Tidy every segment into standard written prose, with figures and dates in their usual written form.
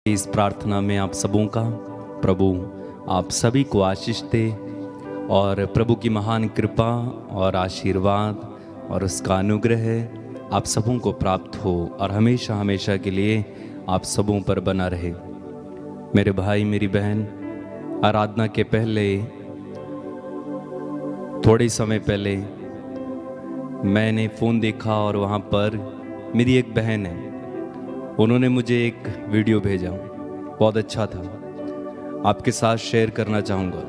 इस प्रार्थना में आप सबों का प्रभु आप सभी को आशीष दे और प्रभु की महान कृपा और आशीर्वाद और उसका अनुग्रह आप सबों को प्राप्त हो और हमेशा हमेशा के लिए आप सबों पर बना रहे। मेरे भाई मेरी बहन, आराधना के पहले थोड़े समय पहले मैंने फ़ोन देखा और वहाँ पर मेरी एक बहन है, उन्होंने मुझे एक वीडियो भेजा, बहुत अच्छा था, आपके साथ शेयर करना चाहूँगा।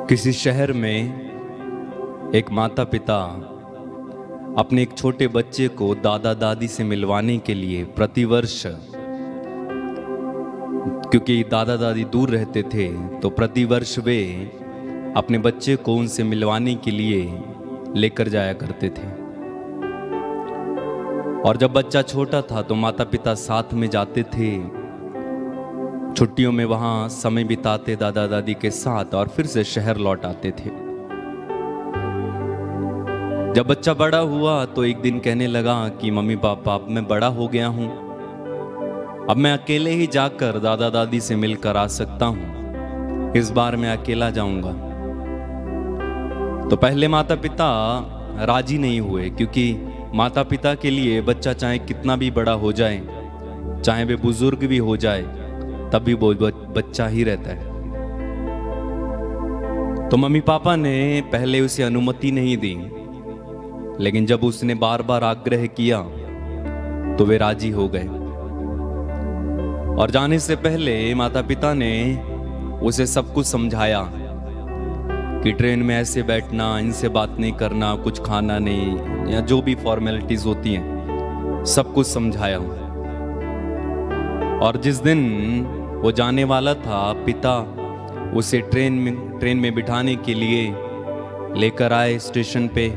किसी शहर में एक माता पिता अपने एक छोटे बच्चे को दादा दादी से मिलवाने के लिए प्रतिवर्ष, क्योंकि दादा दादी दूर रहते थे तो प्रतिवर्ष वे अपने बच्चे को उनसे मिलवाने के लिए लेकर जाया करते थे। और जब बच्चा छोटा था तो माता पिता साथ में जाते थे, छुट्टियों में वहाँ समय बिताते दादा दादी के साथ और फिर से शहर लौट आते थे। जब बच्चा बड़ा हुआ तो एक दिन कहने लगा कि मम्मी पापा अब मैं बड़ा हो गया हूँ, अब मैं अकेले ही जाकर दादा दादी से मिलकर आ सकता हूँ, इस बार मैं अकेला जाऊँगा। तो पहले माता पिता राजी नहीं हुए, क्योंकि माता पिता के लिए बच्चा चाहे कितना भी बड़ा हो जाए, चाहे वे बुजुर्ग भी हो जाए, तब भी वो बच्चा ही रहता है। तो मम्मी पापा ने पहले उसे अनुमति नहीं दी, लेकिन जब उसने बार बार आग्रह किया तो वे राजी हो गए। और जाने से पहले माता पिता ने उसे सब कुछ समझाया कि ट्रेन में ऐसे बैठना, इनसे बात नहीं करना, कुछ खाना नहीं, या जो भी फॉर्मेलिटीज होती हैं सब कुछ समझाया। और जिस दिन वो जाने वाला था, पिता उसे ट्रेन में बिठाने के लिए लेकर आए स्टेशन पे,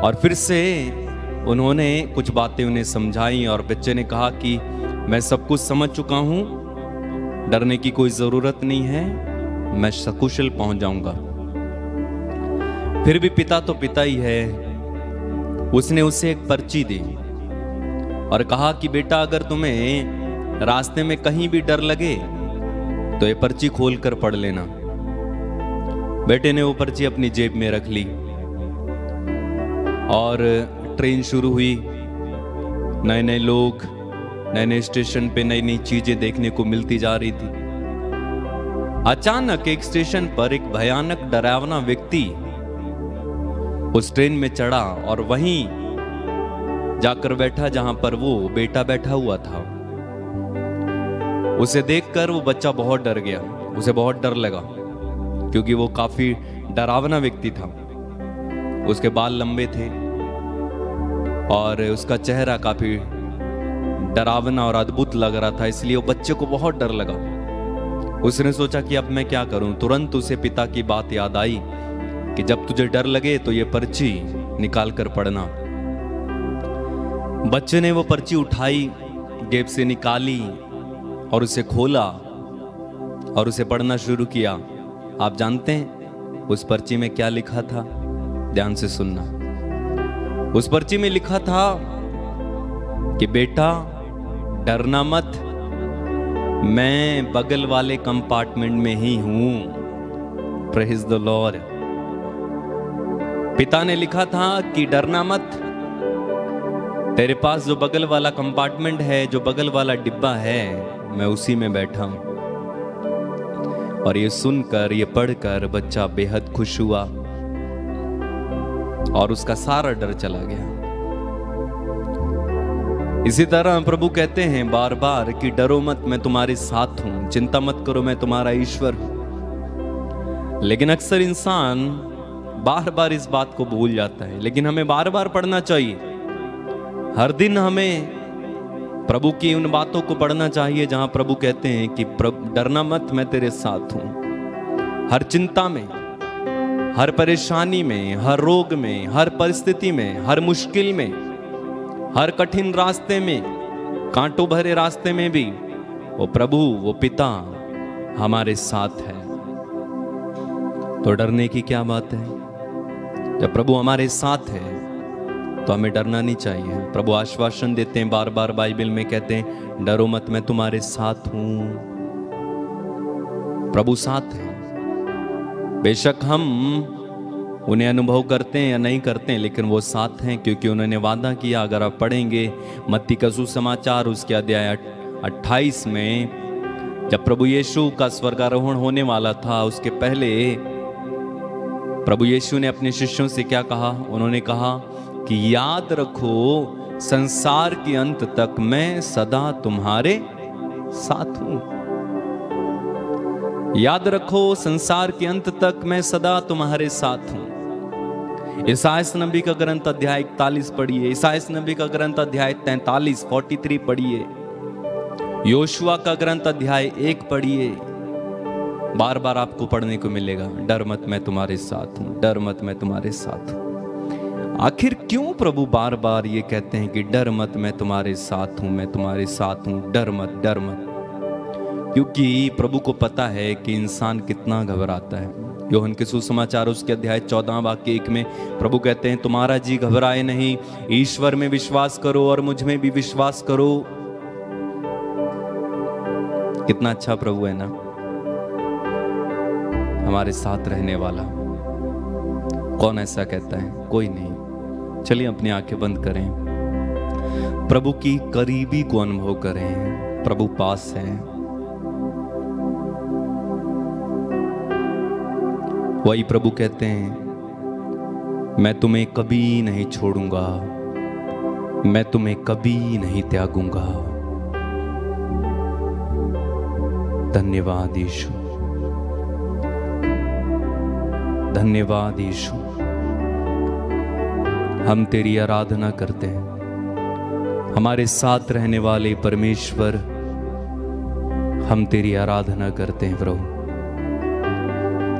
और फिर से उन्होंने कुछ बातें उन्हें समझाई और बच्चे ने कहा कि मैं सब कुछ समझ चुका हूँ, डरने की कोई ज़रूरत नहीं है, मैं सकुशल पहुंच जाऊंगा। फिर भी पिता तो पिता ही है, उसने उसे एक पर्ची दी और कहा कि बेटा अगर तुम्हें रास्ते में कहीं भी डर लगे तो ये पर्ची खोल कर पढ़ लेना। बेटे ने वो पर्ची अपनी जेब में रख ली और ट्रेन शुरू हुई। नए नए लोग, नए नए स्टेशन पे नई नई चीजें देखने को मिलती जा रही थी। अचानक एक स्टेशन पर एक भयानक डरावना व्यक्ति उस ट्रेन में चढ़ा और वहीं जाकर बैठा जहां पर वो बेटा बैठा हुआ था। उसे देखकर वो बच्चा बहुत डर गया, उसे बहुत डर लगा, क्योंकि वो काफी डरावना व्यक्ति था। उसके बाल लंबे थे और उसका चेहरा काफी डरावना और अद्भुत लग रहा था, इसलिए वो बच्चे को बहुत डर लगा। उसने सोचा कि अब मैं क्या करूं। तुरंत उसे पिता की बात याद आई कि जब तुझे डर लगे तो ये पर्ची निकाल कर पढ़ना। बच्चे ने वो पर्ची उठाई, जेब से निकाली और उसे खोला और उसे पढ़ना शुरू किया। आप जानते हैं उस पर्ची में क्या लिखा था? ध्यान से सुनना। उस पर्ची में लिखा था कि बेटा डरना मत, मैं बगल वाले कंपार्टमेंट में ही हूं। Praise the Lord. पिता ने लिखा था कि डरना मत, तेरे पास जो बगल वाला कंपार्टमेंट है, जो बगल वाला डिब्बा है, मैं उसी में बैठा हूं। और ये सुनकर, ये पढ़कर बच्चा बेहद खुश हुआ और उसका सारा डर चला गया। इसी तरह प्रभु कहते हैं बार बार कि डरो मत, मैं तुम्हारे साथ हूं, चिंता मत करो, मैं तुम्हारा ईश्वर हूं। लेकिन अक्सर इंसान बार बार इस बात को भूल जाता है, लेकिन हमें बार बार पढ़ना चाहिए। हर दिन हमें प्रभु की उन बातों को पढ़ना चाहिए जहां प्रभु कहते हैं कि डरना मत, मैं तेरे साथ हूं। हर चिंता में, हर परेशानी में, हर रोग में, हर परिस्थिति में, हर मुश्किल में, हर कठिन रास्ते में, कांटों भरे रास्ते में भी वो प्रभु, वो पिता हमारे साथ है। तो डरने की क्या बात है? जब प्रभु हमारे साथ है तो हमें डरना नहीं चाहिए। प्रभु आश्वासन देते हैं, बार बार बाइबल में कहते हैं, डरो मत, मैं तुम्हारे साथ हूं। प्रभु साथ है। बेशक हम उन्हें अनुभव करते हैं या नहीं करते हैं, लेकिन वो साथ हैं, क्योंकि उन्होंने वादा किया। अगर आप पढ़ेंगे मत्ती का सुसमाचार उसके अध्याय 28 में, जब प्रभु यीशु का स्वर्गारोहण होने वाला था, उसके पहले प्रभु यीशु ने अपने शिष्यों से क्या कहा? उन्होंने कहा कि याद रखो संसार के अंत तक मैं सदा तुम्हारे साथ हूं। याद रखो संसार के अंत तक मैं सदा तुम्हारे साथ हूं। इसायाह नबी का ग्रंथ अध्याय 41 पढ़िए, इसायाह नबी का ग्रंथ अध्याय 43 पढ़िए, योशुआ का ग्रंथ अध्याय 1 पढ़िए। बार बार आपको पढ़ने को मिलेगा, डर मत मैं तुम्हारे साथ हूं, डर मत मैं तुम्हारे साथ हूं। आखिर क्यों प्रभु बार बार ये कहते हैं कि डर मत मैं तुम्हारे साथ हूं, मैं तुम्हारे साथ हूं, डर मत, डर मत? क्योंकि प्रभु को पता है कि इंसान कितना घबराता है। यूहन्ना के सुसमाचार उसके अध्याय 14 वाक्य 1 में प्रभु कहते हैं, तुम्हारा जी घबराए नहीं, ईश्वर में विश्वास करो और मुझ में भी विश्वास करो। कितना अच्छा प्रभु है ना, हमारे साथ रहने वाला। कौन ऐसा कहता है? कोई नहीं। चलिए अपनी आंखें बंद करें, प्रभु की करीबी को अनुभव करें। प्रभु पास है। वही प्रभु कहते हैं, मैं तुम्हें कभी नहीं छोड़ूंगा, मैं तुम्हें कभी नहीं त्यागूंगा। धन्यवाद यीशु, धन्यवाद यीशु। हम तेरी आराधना करते हैं, हमारे साथ रहने वाले परमेश्वर, हम तेरी आराधना करते हैं प्रभु।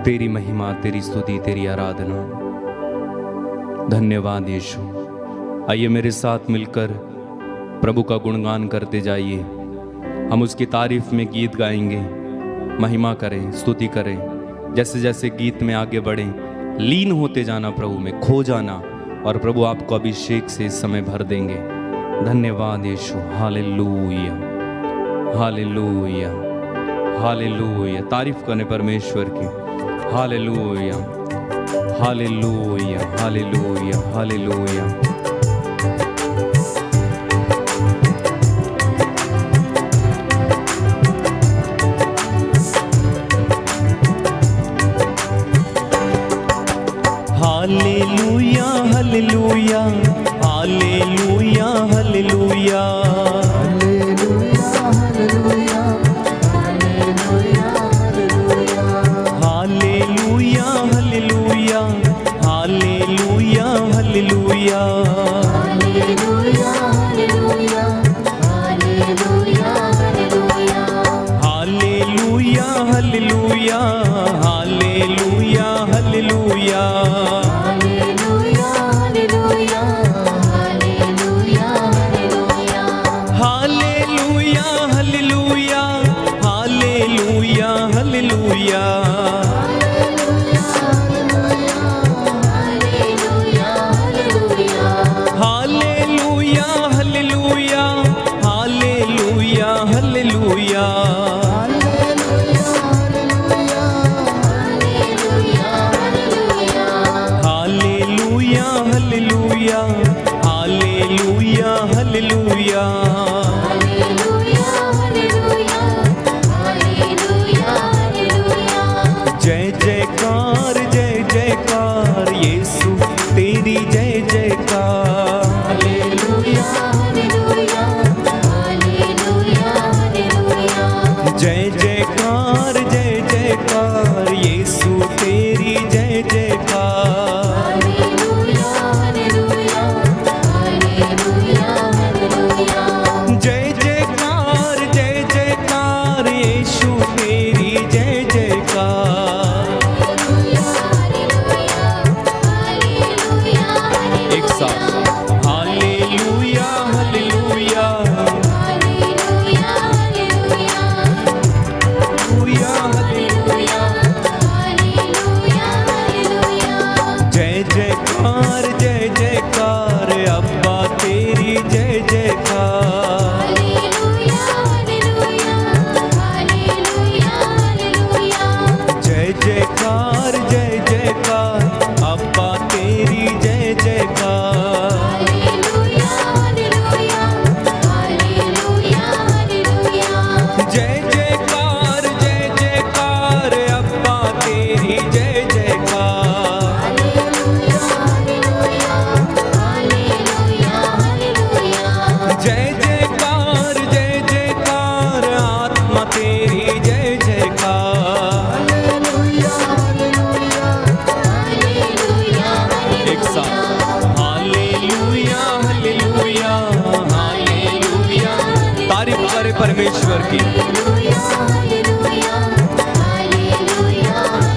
तेरी महिमा, तेरी स्तुति, तेरी आराधना। धन्यवाद यीशु। आइए मेरे साथ मिलकर प्रभु का गुणगान करते जाइए। हम उसकी तारीफ में गीत गाएंगे, महिमा करें, स्तुति करें। जैसे जैसे गीत में आगे बढ़ें, लीन होते जाना प्रभु में, खो जाना, और प्रभु आपको अभिषेक से इस समय भर देंगे। धन्यवाद यीशु। Hallelujah, hallelujah, hallelujah. तारीफ करें परमेश्वर की। Hallelujah, hallelujah, hallelujah, hallelujah. Hallelujah, hallelujah, hallelujah, hallelujah, परमेश्वर की।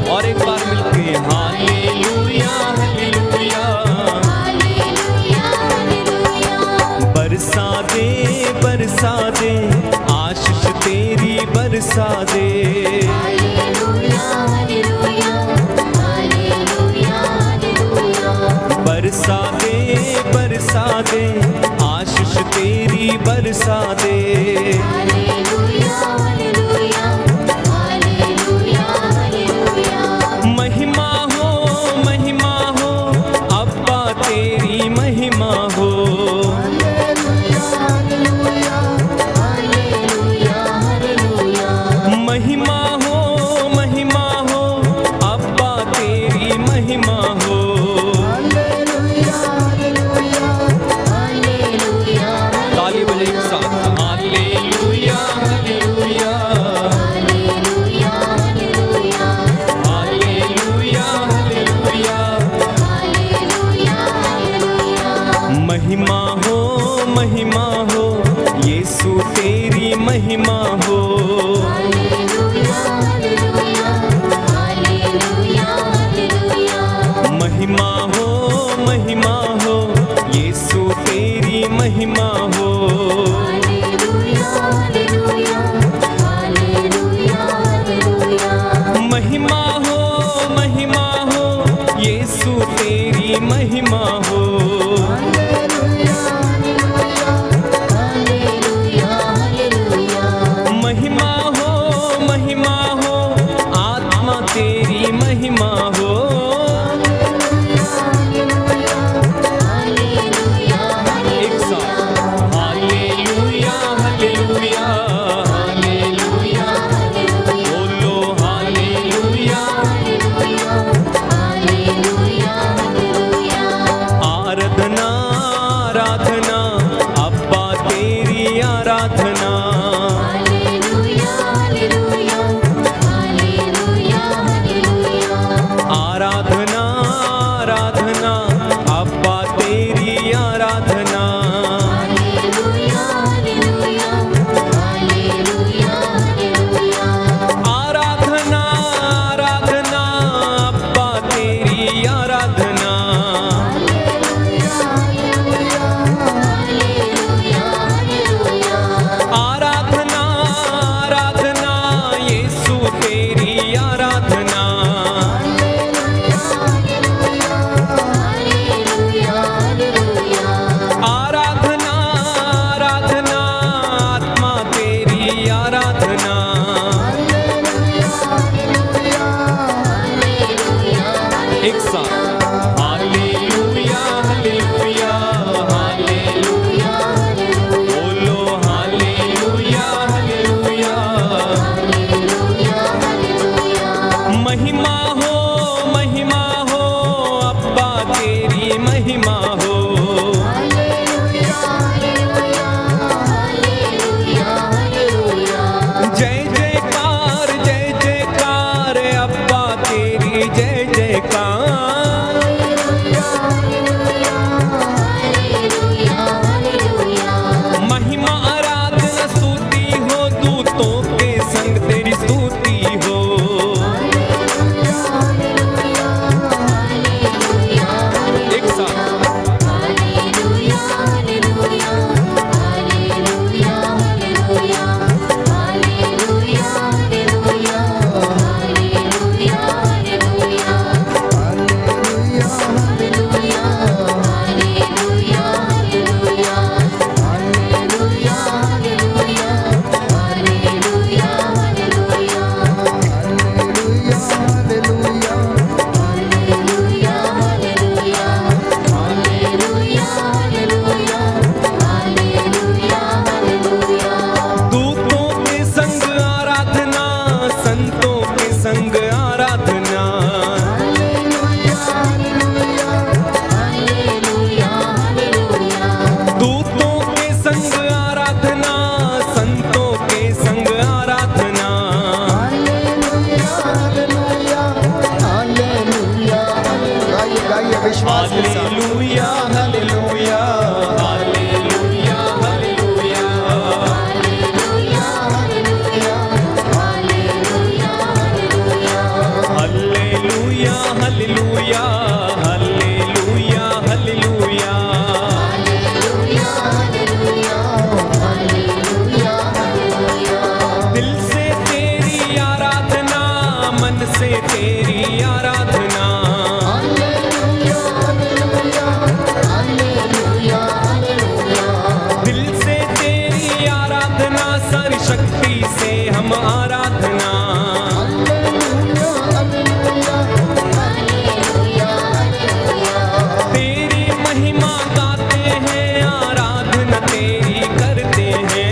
और एक बार मिलके हालेलुया हालेलुया। बरसा दे आशीष तेरी बरसा दे। बरसा दे आशीष तेरी बरसा दे। महिमा हो अब्बा तेरी महिमा हो। महिमा हो अब्बा तेरी महिमा हो। ताली बजाइए एक साथ। Hallelujah hallelujah hallelujah hallelujah. महिमा हो यीशु तेरी महिमा हो। महिमा हो यीशु तेरी महिमा हो। महिमा हो यीशु तेरी महिमा हो। तेरी आराधना, दिल से तेरी आराधना, सर्वशक्ति से हम आराधना, तेरी महिमा गाते हैं, आराधना तेरी करते हैं।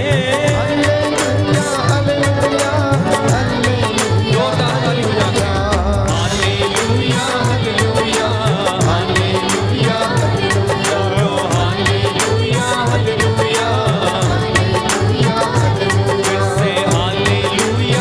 जोरदार hallelujah, hallelujah, hallelujah, hallelujah, hallelujah, hallelujah, फिर से hallelujah,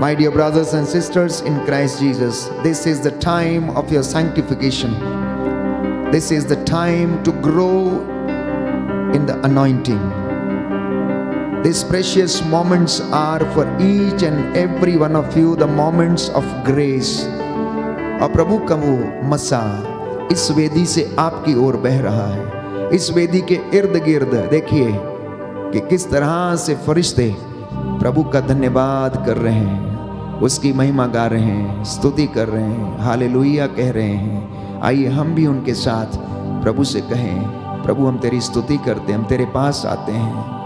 My dear brothers and sisters in Christ Jesus, this is the time of your sanctification. This is the time to grow in the anointing. These precious moments are for each and every one of you the moments of grace. और प्रभु का वो मसा इस वेदी से आपकी ओर बह रहा है। इस वेदी के इर्द गिर्द देखिए कि किस तरह से फरिश्ते प्रभु का धन्यवाद कर रहे हैं, उसकी महिमा गा रहे हैं, स्तुति कर रहे हैं, हालेलुया कह रहे हैं। आइए हम भी उनके साथ प्रभु से कहें, प्रभु हम तेरी स्तुति करते हैं, हम तेरे पास आते हैं।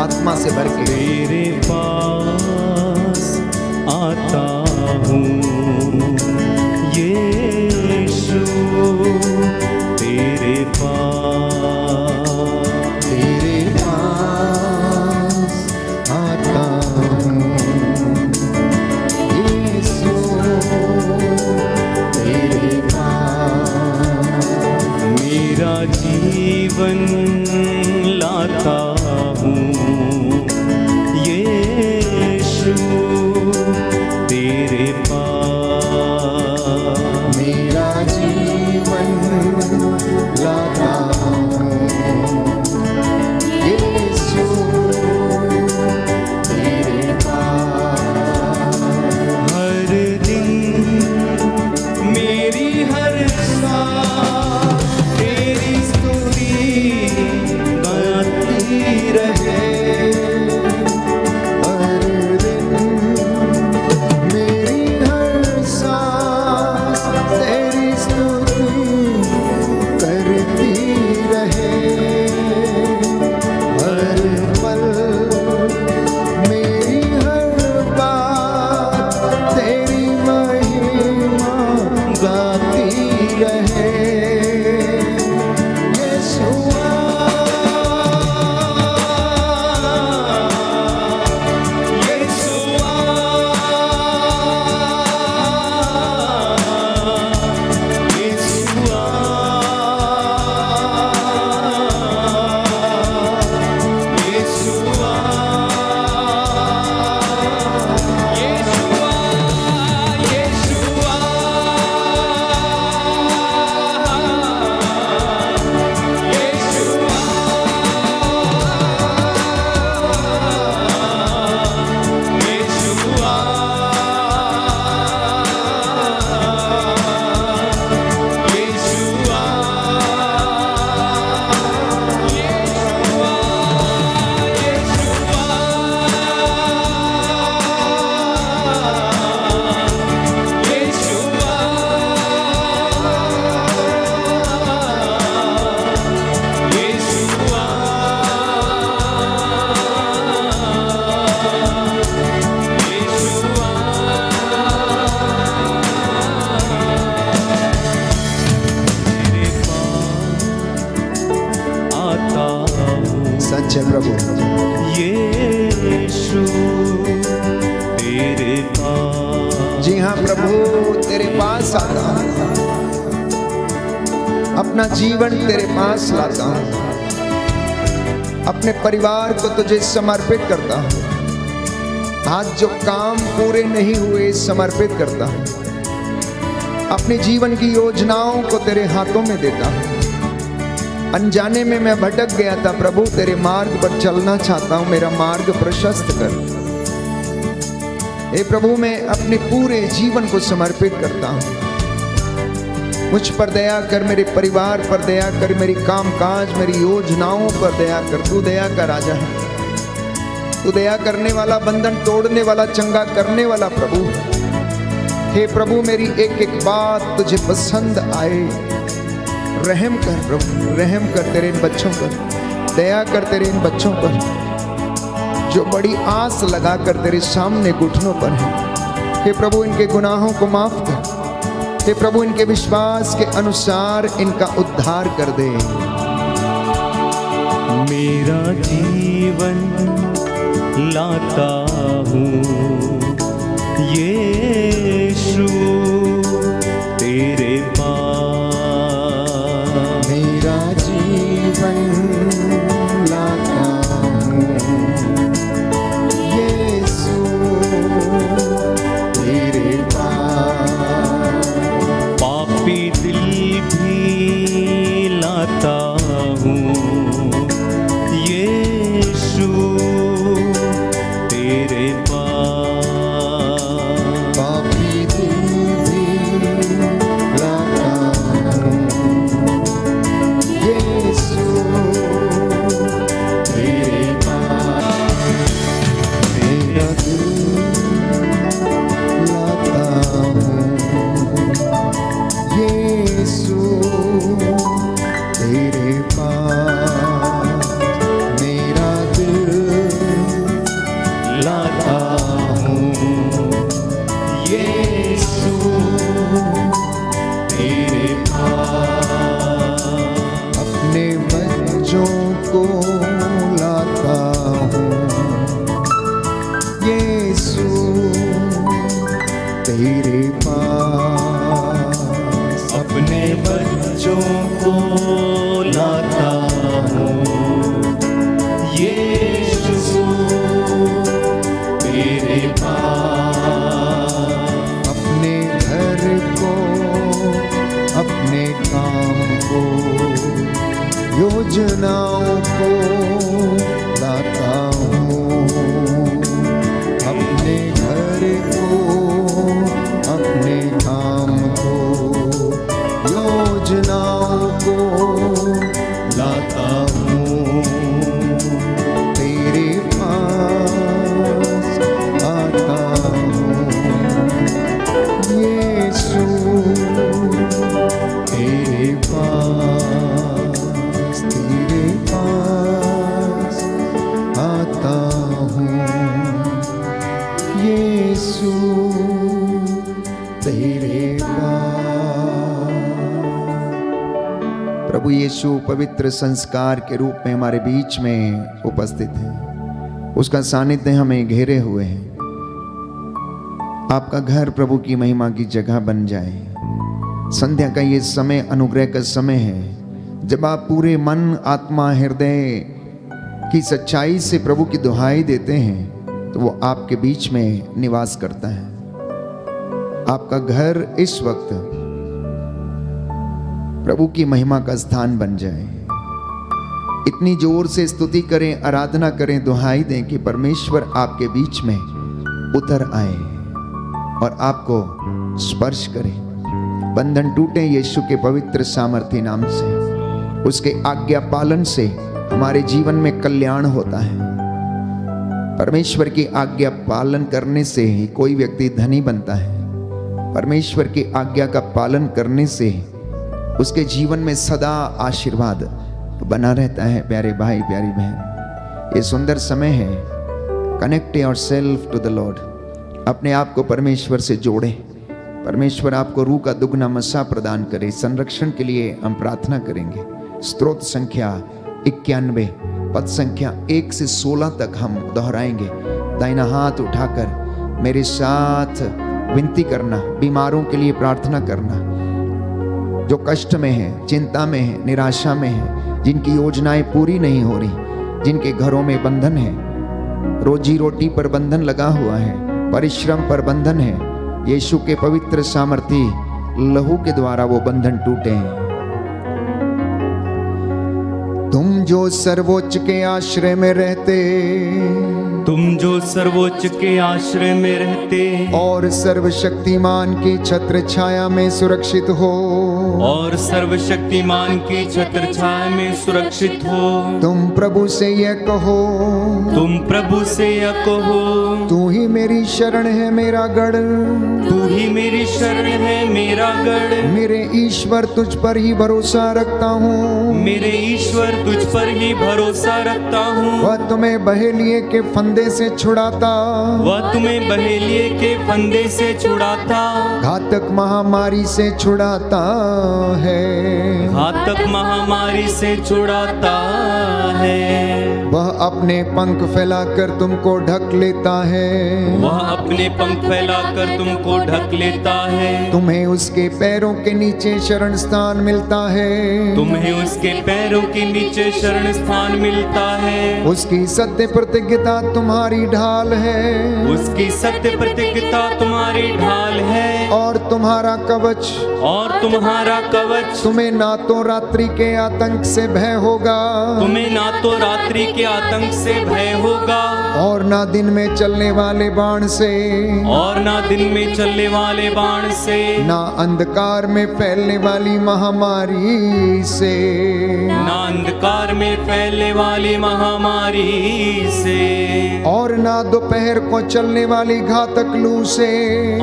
आत्मा से भर के तेरे पास आता हूँ यीशु, तेरे पास आता हूँ यीशु, तेरे पास मेरा जीवन लाता हूँ यीशु, तेरे पास मेरा जीवन लाता हूँ यीशु, तेरे पास हर दिन मेरी हर सांस तेरी स्तुति गाती रहे। सच है प्रभु यीशु, तेरे पास। जी हाँ प्रभु, तेरे पास आता हूँ, अपना जीवन तेरे पास लाता हूँ, अपने परिवार को तुझे समर्पित करता हूँ, आज जो काम पूरे नहीं हुए समर्पित करता हूँ, अपने जीवन की योजनाओं को तेरे हाथों में देता हूँ। अनजाने में मैं भटक गया था प्रभु, तेरे मार्ग पर चलना चाहता हूँ, मेरा मार्ग प्रशस्त कर। हे प्रभु, मैं अपने पूरे जीवन को समर्पित करता हूँ, मुझ पर दया कर, मेरे परिवार पर दया कर, मेरी कामकाज, मेरी योजनाओं पर दया कर। तू दया का राजा है, तू दया करने वाला, बंधन तोड़ने वाला, चंगा करने वाला प्रभु। हे प्रभु मेरी एक एक बात तुझे पसंद आए। रहम कर प्रभु, रहम कर तेरे इन बच्चों पर, दया कर तेरे इन बच्चों पर जो बड़ी आस लगा कर तेरे सामने घुटनों पर है। हे प्रभु इनके गुनाहों को माफ कर। हे प्रभु इनके विश्वास के अनुसार इनका उद्धार कर दे। मेरा जीवन लाता हूँ यीशु तेरे पास। मेरा जीवन लाता हूँ यीशु तेरे पास। पापी दिल भी लाता हूँ यीशु तेरे पास। पापी दिल भी लाता हूँ यीशु तेरे पास। मेरा दिल लाता हूँ यीशु तेरे पास। मेरा दिल लाता हूँ यीशु तेरे पास। अपने बच्चों को लाता हूँ यीशु तेरे पास। अपने बच्चों को लाता हूँ यीशु तेरे पास। अपने घर को, अपने काम को, योजनाओं को लाता हूँ। अपने घर को, अपने काम को, योजनाओं को लाता हूँ तेरे पास आता हूँ यीशु तेरे पास आता हूँ यीशु तेरे पास। प्रभु यीशु पवित्र संस्कार के रूप में हमारे बीच में उपस्थित है। उसका सानिध्य हमें घेरे हुए है। आपका घर प्रभु की महिमा की जगह बन जाए। संध्या का ये समय अनुग्रह का समय है, जब आप पूरे मन, आत्मा, हृदय की सच्चाई से प्रभु की दुहाई देते हैं तो वो आपके बीच में निवास करता है। आपका घर इस वक्त प्रभु की महिमा का स्थान बन जाए। इतनी जोर से स्तुति करें, आराधना करें, दुहाई दें कि परमेश्वर आपके बीच में उतर आए और आपको स्पर्श करे। बंधन टूटे यीशु के पवित्र सामर्थी नाम से। उसके आज्ञा पालन से हमारे जीवन में कल्याण होता है। परमेश्वर की आज्ञा पालन करने से ही कोई व्यक्ति धनी बनता है। परमेश्वर की आज्ञा का पालन करने से उसके जीवन में सदा आशीर्वाद बना रहता है। प्यारे भाई, प्यारी बहन, ये सुंदर समय है। Connect yourself to the lord. अपने आप को परमेश्वर से जोड़े। परमेश्वर आपको रूह का दुगना मसा प्रदान करे। संरक्षण के लिए हम प्रार्थना करेंगे। स्तोत्र संख्या 91 पद संख्या 1 से 16 तक हम दोहराएंगे। दाहिना हाथ उठाकर मेरे साथ विनती करना, बीमारों के लिए प्रार्थना करना, जो कष्ट में है, चिंता में है, निराशा में है, जिनकी योजनाएं पूरी नहीं हो रही, जिनके घरों में बंधन है, रोजी रोटी पर बंधन लगा हुआ है, परिश्रम पर बंधन है, यीशु के पवित्र सामर्थी लहू के द्वारा वो बंधन टूटे हैं। तुम जो सर्वोच्च के आश्रय में रहते, तुम जो सर्वोच्च के आश्रय में रहते और सर्वशक्तिमान की छत्र छाया में सुरक्षित हो, और सर्वशक्तिमान की छत्र छाया में सुरक्षित हो। तुम प्रभु से यह कहो, तुम प्रभु से यह कहो, तू ही मेरी शरण है मेरा गढ़, तू ही मेरी शरण है मेरा गढ़। मेरे ईश्वर तुझ पर ही भरोसा रखता हूँ, मेरे ईश्वर तुझ पर ही भरोसा रखता हूँ। वह तुम्हें बहेलिए के फंदे से छुड़ाता, वह तुम्हें बहेलिए के फंदे से छुड़ाता, घातक महामारी से छुड़ाता है, घातक महामारी से छुड़ाता है। वह अपने पंख फैलाकर तुमको ढक लेता है, वह अपने पंख फैलाकर तुमको ढक लेता है। तुम्हें उसके पैरों के नीचे शरण स्थान मिलता है, तुम्हें उसके पैरों के नीचे शरण स्थान मिलता है। उसकी सत्य प्रतिज्ञता तुम्हारी ढाल है, उसकी सत्य प्रतिज्ञता तुम्हारी ढाल है, और तुम्हारा कवच, और तुम्हारा कवच। तुम्हें ना तो रात्रि के आतंक से भय होगा, तुम्हें ना तो रात्रि के आतंक से भय होगा, और ना दिन में चलने वाले बाण से, और ना दिन में चलने वाले बाण से, ना अंधकार में फैलने वाली महामारी से, ना अंधकार में फैलने वाली महामारी से, और ना दोपहर को चलने वाली घातक लू से,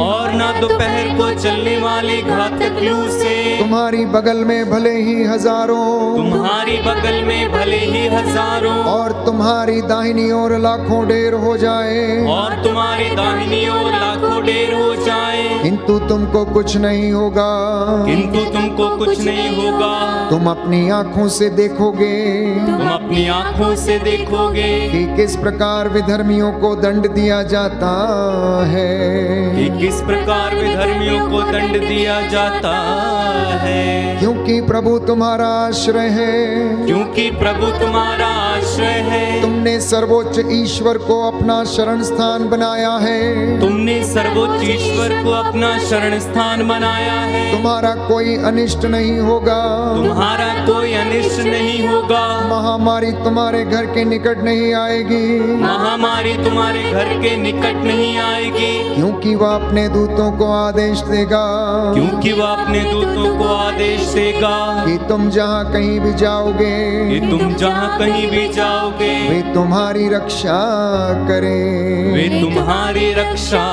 और ना दोपहर को चलने वाली घातक लू से। तुम्हारी बगल में भले ही हजारों, तुम्हारी बगल में भले ही हजारों, और तुम्हारी दाहिनी ओर लाखों ढेर हो जाए, और तुम्हारी दाहिनी ओर लाखों ढेर हो जाए, किंतु तुमको कुछ नहीं होगा, किंतु तुमको कुछ नहीं होगा। तुम अपनी आंखों से देखोगे, तुम अपनी आंखों से देखोगे कि किस प्रकार विधर्मियों को दंड दिया जाता है, कि किस प्रकार विधर्मियों को दंड दिया जाता है। क्योंकि प्रभु तुम्हारा आश्रय है, क्योंकि प्रभु तुम्हारा आश्रय है। तुमने सर्वोच्च ईश्वर को अपना शरण स्थान बनाया है, तुमने सर्वोच्च ईश्वर को अपना शरण स्थान बनाया है। तुम्हारा कोई अनिष्ट नहीं होगा, तुम्हारा कोई अनिष्ट नहीं होगा। महामारी तुम्हारे घर के निकट नहीं आएगी, महामारी तुम्हारे घर के निकट नहीं आएगी, क्योंकि वह अपने दूतों को आदेश देगा, क्योंकि वह अपने दूतों को आदेश देगा कि तुम जहाँ कहीं भी जाओगे, कि तुम जहाँ कहीं भी जाओगे, वे तुम्हारी रक्षा करें, वे तुम्हारी रक्षा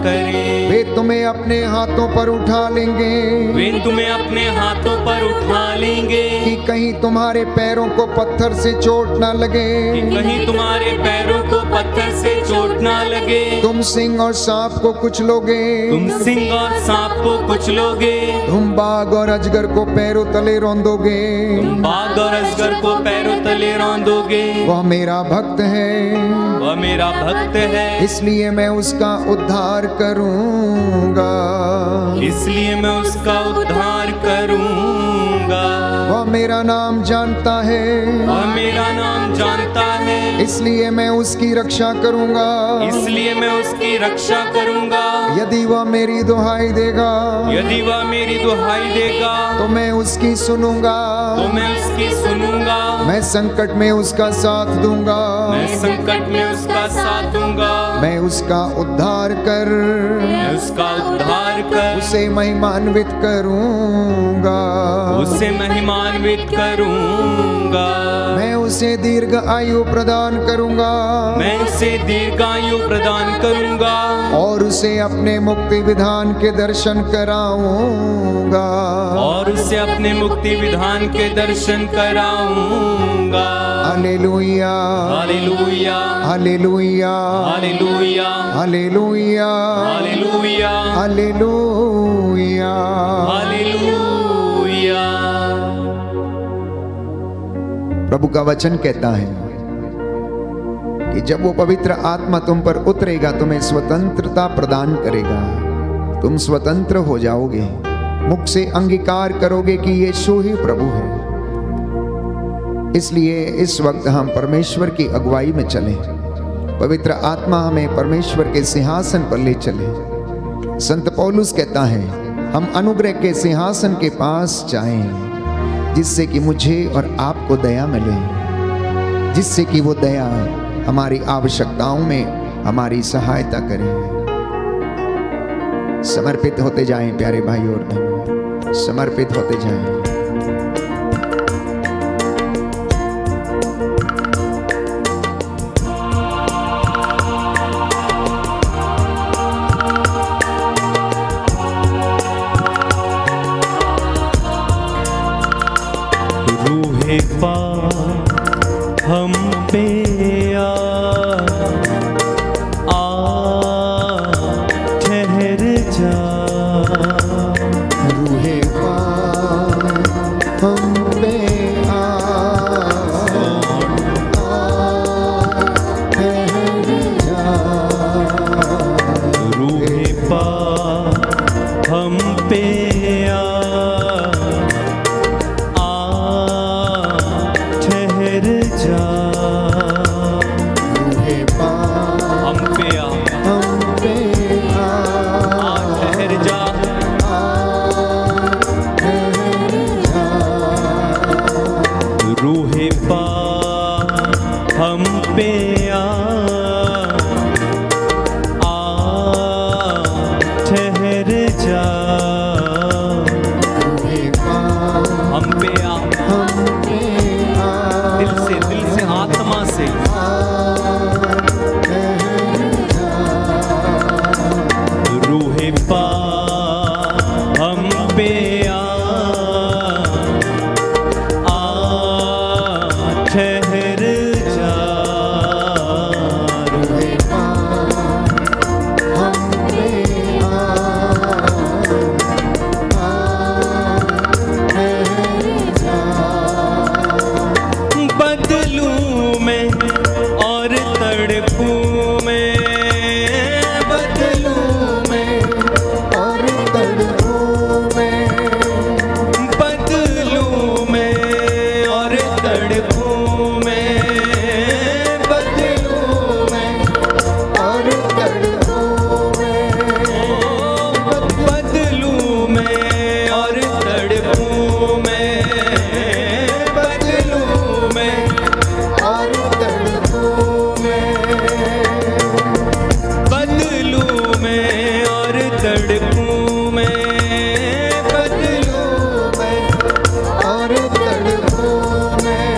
करें। वे तुम्हें अपने हाथों पर उठा लेंगे, वे तुम्हें अपने हाथों पर उठा लेंगे, कि कहीं तुम्हारे पैरों को पत्थर से चोट ना लगे, कि कहीं तुम्हारे पैरों को पत्थर से चोट ना लगे। तुम सिंह और सांप को कुचलोगे, तुम सिंह और सांप को कुचलोगे, तुम बाघ और अजगर को पैरों तले रौंदोगे, तुम बाघ और अजगर को पैरों तले रौंदोगे। वह मेरा भक्त है, वह मेरा भक्त है, इसलिए मैं उसका उद्धार करूंगा, इसलिए मैं उसका उद्धार करूंगा। वह मेरा नाम जानता है, वह मेरा नाम जानता है, इसलिए मैं उसकी रक्षा करूंगा, इसलिए मैं उसकी रक्षा करूंगा। यदि वह मेरी दुहाई देगा, यदि वह मेरी दुहाई देगा, तो मैं उसकी सुनूंगा, तो मैं उसकी सुनूंगा। मैं संकट में उसका साथ दूंगा, मैं संकट में उसका साथ दूंगा। मैं उसका उद्धार कर, मैं उसका उद्धार कर, उसे महिमान्वित करूंगा, उसे महिमान्वित करूंगा। मैं उसे दीर्घ आयु प्रदान करूंगा, मैं उसे दीर्घायु प्रदान करूंगा, और उसे अपने मुक्ति विधान के दर्शन कराऊंगा, और उसे अपने मुक्ति विधान के दर्शन कराऊंगा। Hallelujah, hallelujah, hallelujah, hallelujah, hallelujah, hallelujah, hallelujah. Hallelujah. प्रभु का वचन कहता है कि जब वो पवित्र आत्मा तुम पर उतरेगा, तुम्हें स्वतंत्रता प्रदान करेगा, तुम स्वतंत्र हो जाओगे, मुख से अंगीकार करोगे कि यीशु ही प्रभु है। इसलिए इस वक्त हम परमेश्वर की अगुवाई में चलें, पवित्र आत्मा हमें परमेश्वर के सिंहासन पर ले चले। संत पौलुस कहता है, हम अनुग्रह के सिंहासन के पास जाएं, जिससे कि मुझे और आपको दया मिले, जिससे कि वो दया हमारी आवश्यकताओं में हमारी सहायता करे। समर्पित होते जाएं प्यारे भाई और बहनों। समर्पित होते जाएं। रूहे पाक हम पे ठहर जा। रूहे पाक हम पे ठहर जा। रूहे पाक हम पे ठहर जा। रूहे पाक हम पे ठहर जा। रूहे पाक हम पे ठहर जा। हम पे दिल से आत्मा से रूहे पाक हम पे ठहर जा। रूहे पाक हम पे बदलूं मैं और तड़पूं मैं, बदलूं मैं और तड़पूं मैं, बदलूं मैं और तड़पूं मैं, बदलूं मैं और तड़पूं मैं, बदलूं मैं और तड़पूं मैं, बदलूं मैं और तड़पूं मैं, बदलूं मैं और तड़पूं मैं, बदलूं मैं और तड़पूं मैं,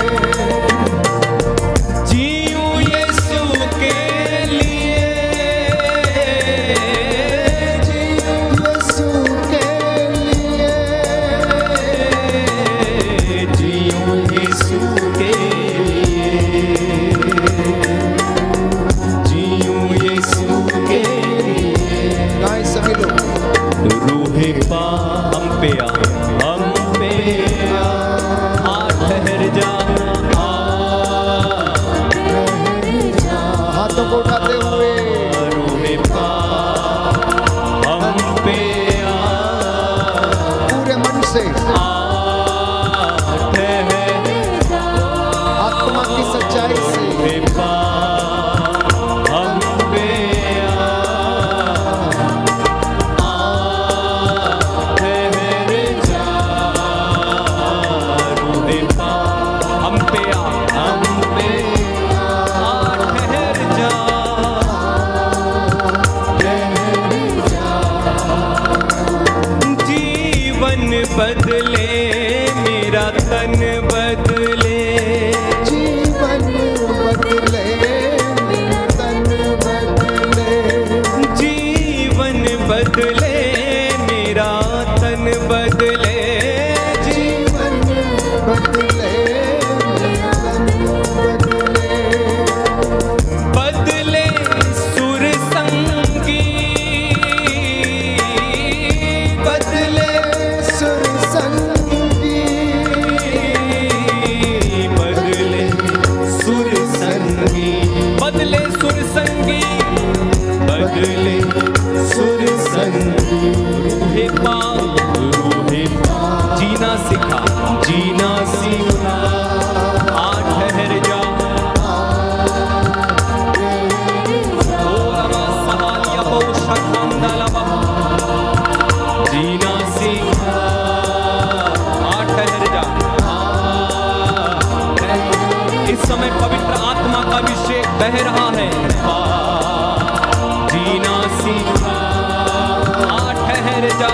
जीऊं यीशु के लिए, यीशु के लिए, जीऊं यीशु के लिए, जीऊं यीशु के लिए। गाएं सभी लोग। रूहे पाक हम पे ठहर जा। हाथों को उठाते हुए रूहे पाक हम पे पूरे मन से ठहर जा। आत्मा की सच्चाई से रूहे पाक हम पे ठहर जा। रूहे पाक हम पे ठहर जा। जीवन बदले मेरा तन बदले, जीवन बदले, मेरा तन बदले, जीवन बदले मेरा तन बदले, जीवन बदले, मेरा तन बदले, बदले सुर संगी, बदले सुर संगी, बदले सुर संगी, बदले सुर संगी, बदले सुर संगी। रूहे पाक जीना सिखा, जीना सीखा। ठहर जा। ओ रमा सहालिया बहु शखांदलवा। जीना सीखा। ठहर जा। इस समय पवित्र आत्मा का अभिषेक बह रहा है। जीना सीखा। ठहर जा।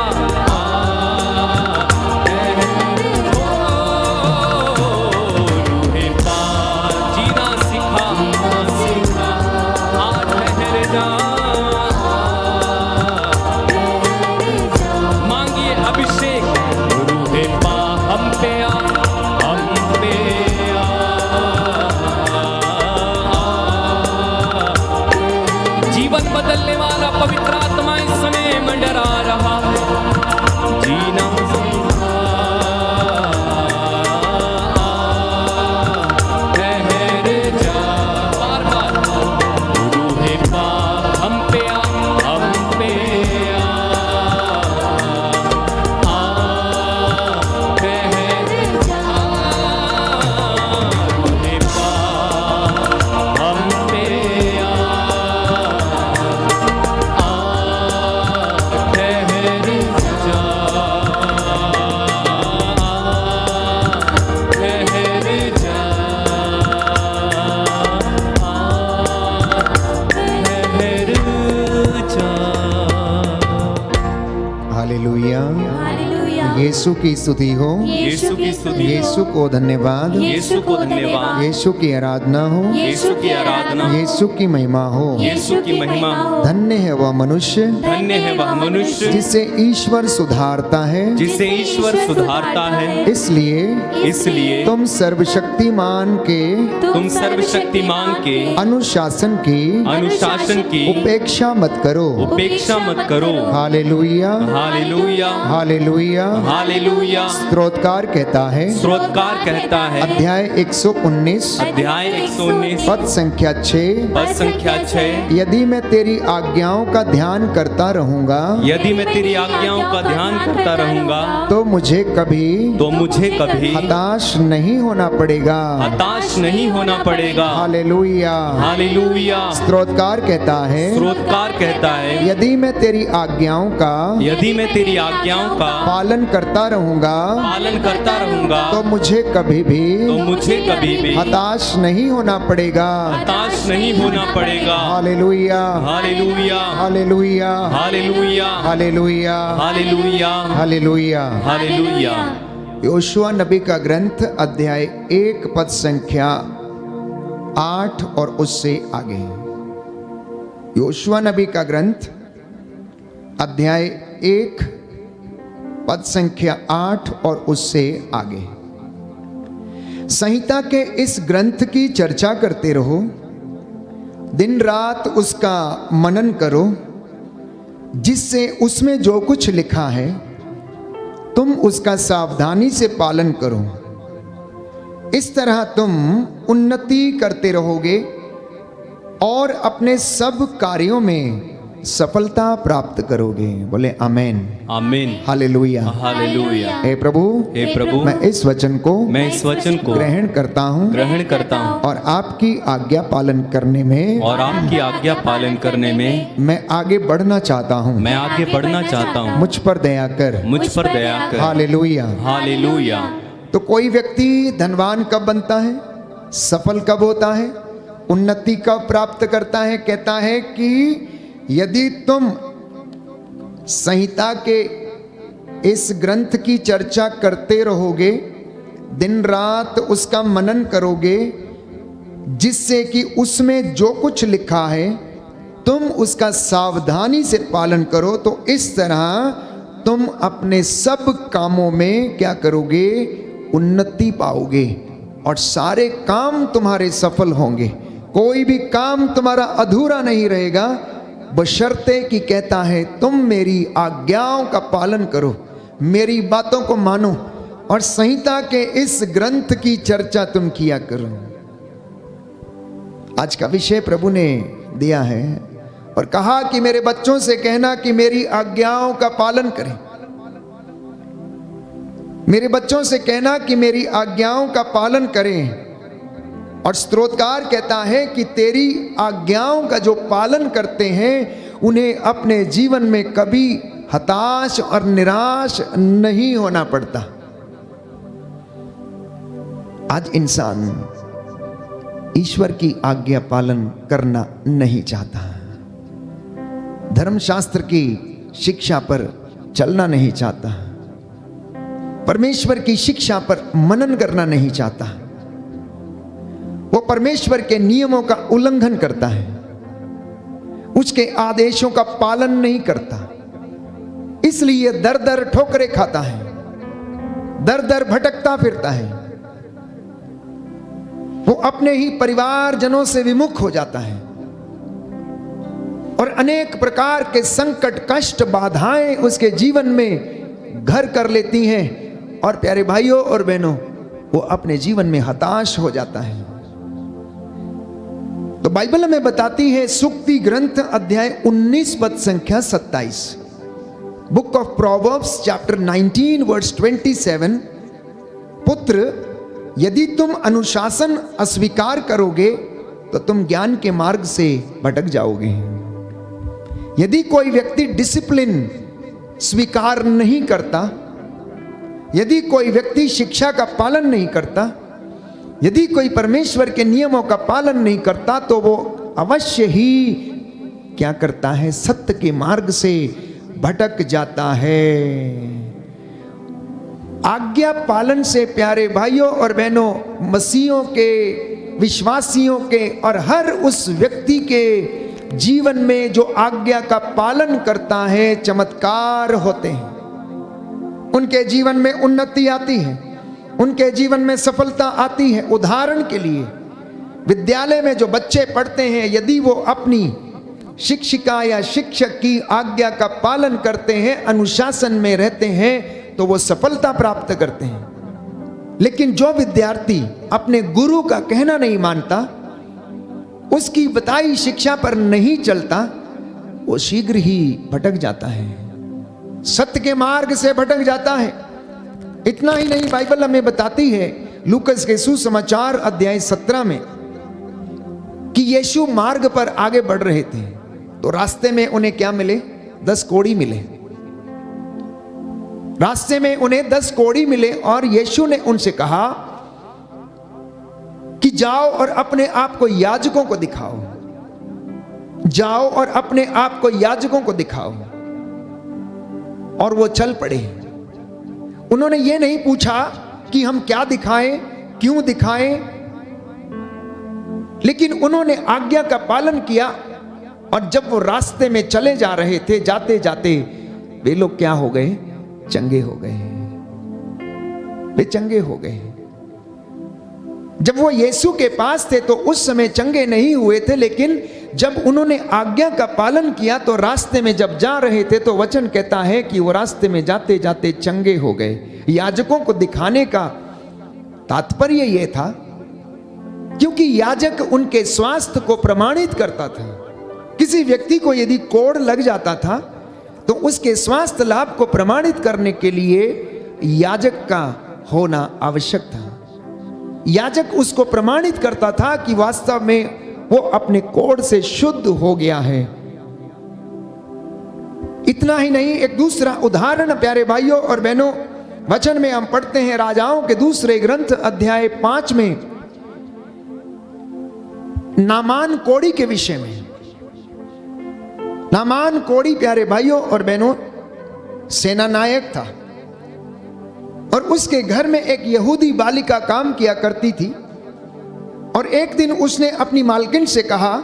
यीशु की स्तुति हो, यीशु की स्तुति, यीशु को धन्यवाद, यीशु को धन्यवाद, यीशु की आराधना हो, यीशु की आराधना, यीशु की महिमा हो। यीशु की महिमा हो। धन्य है वह मनुष्य, धन्य है वह मनुष्य जिसे ईश्वर सुधारता है, जिसे ईश्वर सुधारता है। इसलिए तुम सर्वशक्तिमान के अनुशासन की उपेक्षा मत करो। Hallelujah, hallelujah, hallelujah, hallelujah. स्तोत्रकार कहता है अध्याय 119 पद संख्या 6, यदि मैं तेरी आज्ञाओं का ध्यान करता रहूंगा, तो मुझे कभी हताश नहीं होना पड़ेगा। Hallelujah, hallelujah. स्तोत्रकार कहता है यदि मैं तेरी आज्ञाओं का पालन करता रहूंगा, तो मुझे कभी भी हताश नहीं होना पड़ेगा। Hallelujah, hallelujah, hallelujah, hallelujah, hallelujah, hallelujah, hallelujah. Hallelujah. योशुआ नबी का ग्रंथ अध्याय 1 पद संख्या 8 और उससे आगे। योशुआ नबी का ग्रंथ अध्याय 1 पद संख्या 8 और उससे आगे। संहिता के इस ग्रंथ की चर्चा करते रहो, दिन रात उसका मनन करो, जिससे उसमें जो कुछ लिखा है तुम उसका सावधानी से पालन करो। इस तरह तुम उन्नति करते रहोगे और अपने सब कार्यों में सफलता प्राप्त करोगे। बोले आमेन, आमीन, हालेलुया, हालेलुया। हे प्रभु, मैं इस वचन को ग्रहण करता हूँ और आपकी आज्ञा पालन करने में मैं आगे बढ़ना चाहता हूँ। मुझ पर दया कर। Hallelujah, hallelujah. तो कोई व्यक्ति धनवान कब बनता है, सफल कब होता है, उन्नति कब प्राप्त करता है? कहता है कि यदि तुम संहिता के इस ग्रंथ की चर्चा करते रहोगे, दिन रात उसका मनन करोगे, जिससे कि उसमें जो कुछ लिखा है तुम उसका सावधानी से पालन करो, तो इस तरह तुम अपने सब कामों में क्या करोगे? उन्नति पाओगे और सारे काम तुम्हारे सफल होंगे। कोई भी काम तुम्हारा अधूरा नहीं रहेगा, बशर्ते कि कहता है तुम मेरी आज्ञाओं का पालन करो, मेरी बातों को मानो और संहिता के इस ग्रंथ की चर्चा तुम किया करो। आज का विषय प्रभु ने दिया है और कहा कि मेरे बच्चों से कहना कि मेरी आज्ञाओं का पालन करें। मेरे बच्चों से कहना कि मेरी आज्ञाओं का पालन करें। और स्तोत्रकार कहता है कि तेरी आज्ञाओं का जो पालन करते हैं उन्हें अपने जीवन में कभी हताश और निराश नहीं होना पड़ता। आज इंसान ईश्वर की आज्ञा पालन करना नहीं चाहता, धर्मशास्त्र की शिक्षा पर चलना नहीं चाहता, परमेश्वर की शिक्षा पर मनन करना नहीं चाहता। वो परमेश्वर के नियमों का उल्लंघन करता है, उसके आदेशों का पालन नहीं करता, इसलिए दर दर ठोकरें खाता है, दर दर भटकता फिरता है। वो अपने ही परिवारजनों से विमुख हो जाता है और अनेक प्रकार के संकट, कष्ट, बाधाएं उसके जीवन में घर कर लेती हैं। और प्यारे भाइयों और बहनों, वो अपने जीवन में हताश हो जाता है। तो बाइबल हमें बताती है, सूक्ति ग्रंथ अध्याय 19 पद संख्या 27, book of proverbs chapter 19 verse 27, पुत्र यदि तुम अनुशासन अस्वीकार करोगे तो तुम ज्ञान के मार्ग से भटक जाओगे। यदि कोई व्यक्ति डिसिप्लिन स्वीकार नहीं करता, यदि कोई व्यक्ति शिक्षा का पालन नहीं करता, यदि कोई परमेश्वर के नियमों का पालन नहीं करता, तो वो अवश्य ही क्या करता है? सत्य के मार्ग से भटक जाता है। आज्ञा पालन से प्यारे भाइयों और बहनों, मसीहों के, विश्वासियों के और हर उस व्यक्ति के जीवन में जो आज्ञा का पालन करता है, चमत्कार होते हैं। उनके जीवन में उन्नति आती है, उनके जीवन में सफलता आती है। उदाहरण के लिए विद्यालय में जो बच्चे पढ़ते हैं, यदि वो अपनी शिक्षिका या शिक्षक की आज्ञा का पालन करते हैं, अनुशासन में रहते हैं, तो वो सफलता प्राप्त करते हैं। लेकिन जो विद्यार्थी अपने गुरु का कहना नहीं मानता, उसकी बताई शिक्षा पर नहीं चलता, वो शीघ्र ही भटक जाता है, सत्य के मार्ग से भटक जाता है। इतना ही नहीं, बाइबल हमें बताती है लूकस के सुसमाचार अध्याय 17 में कि यीशु मार्ग पर आगे बढ़ रहे थे, तो रास्ते में उन्हें क्या मिले? 10 कोढ़ी मिले। रास्ते में उन्हें 10 कोढ़ी मिले और यीशु ने उनसे कहा कि जाओ और अपने आप को याजकों को दिखाओ, जाओ और अपने आप को याजकों को दिखाओ। और वो चल पड़े। उन्होंने ये नहीं पूछा कि हम क्या दिखाएं, क्यों दिखाएं, लेकिन उन्होंने आज्ञा का पालन किया। और जब वो रास्ते में चले जा रहे थे, जाते जाते वे लोग क्या हो गए? चंगे हो गए। वे चंगे हो गए। जब वो यीशु के पास थे तो उस समय चंगे नहीं हुए थे, लेकिन जब उन्होंने आज्ञा का पालन किया तो रास्ते में जब जा रहे थे तो वचन कहता है कि वो रास्ते में जाते जाते चंगे हो गए। याजकों को दिखाने का तात्पर्य यह था क्योंकि याजक उनके स्वास्थ्य को प्रमाणित करता था। किसी व्यक्ति को यदि कोढ़ लग जाता था तो उसके स्वास्थ्य लाभ को प्रमाणित करने के लिए याजक का होना आवश्यक था। याजक उसको प्रमाणित करता था कि वास्तव में वो अपने कोढ़ से शुद्ध हो गया है। इतना ही नहीं, एक दूसरा उदाहरण प्यारे भाइयों और बहनों, वचन में हम पढ़ते हैं राजाओं के दूसरे ग्रंथ अध्याय 5 में नामान कोढ़ी के विषय में। नामान कोढ़ी प्यारे भाइयों और बहनों सेना नायक था और उसके घर में एक यहूदी बालिका काम किया करती थी। और एक दिन उसने अपनी मालकिन से कहा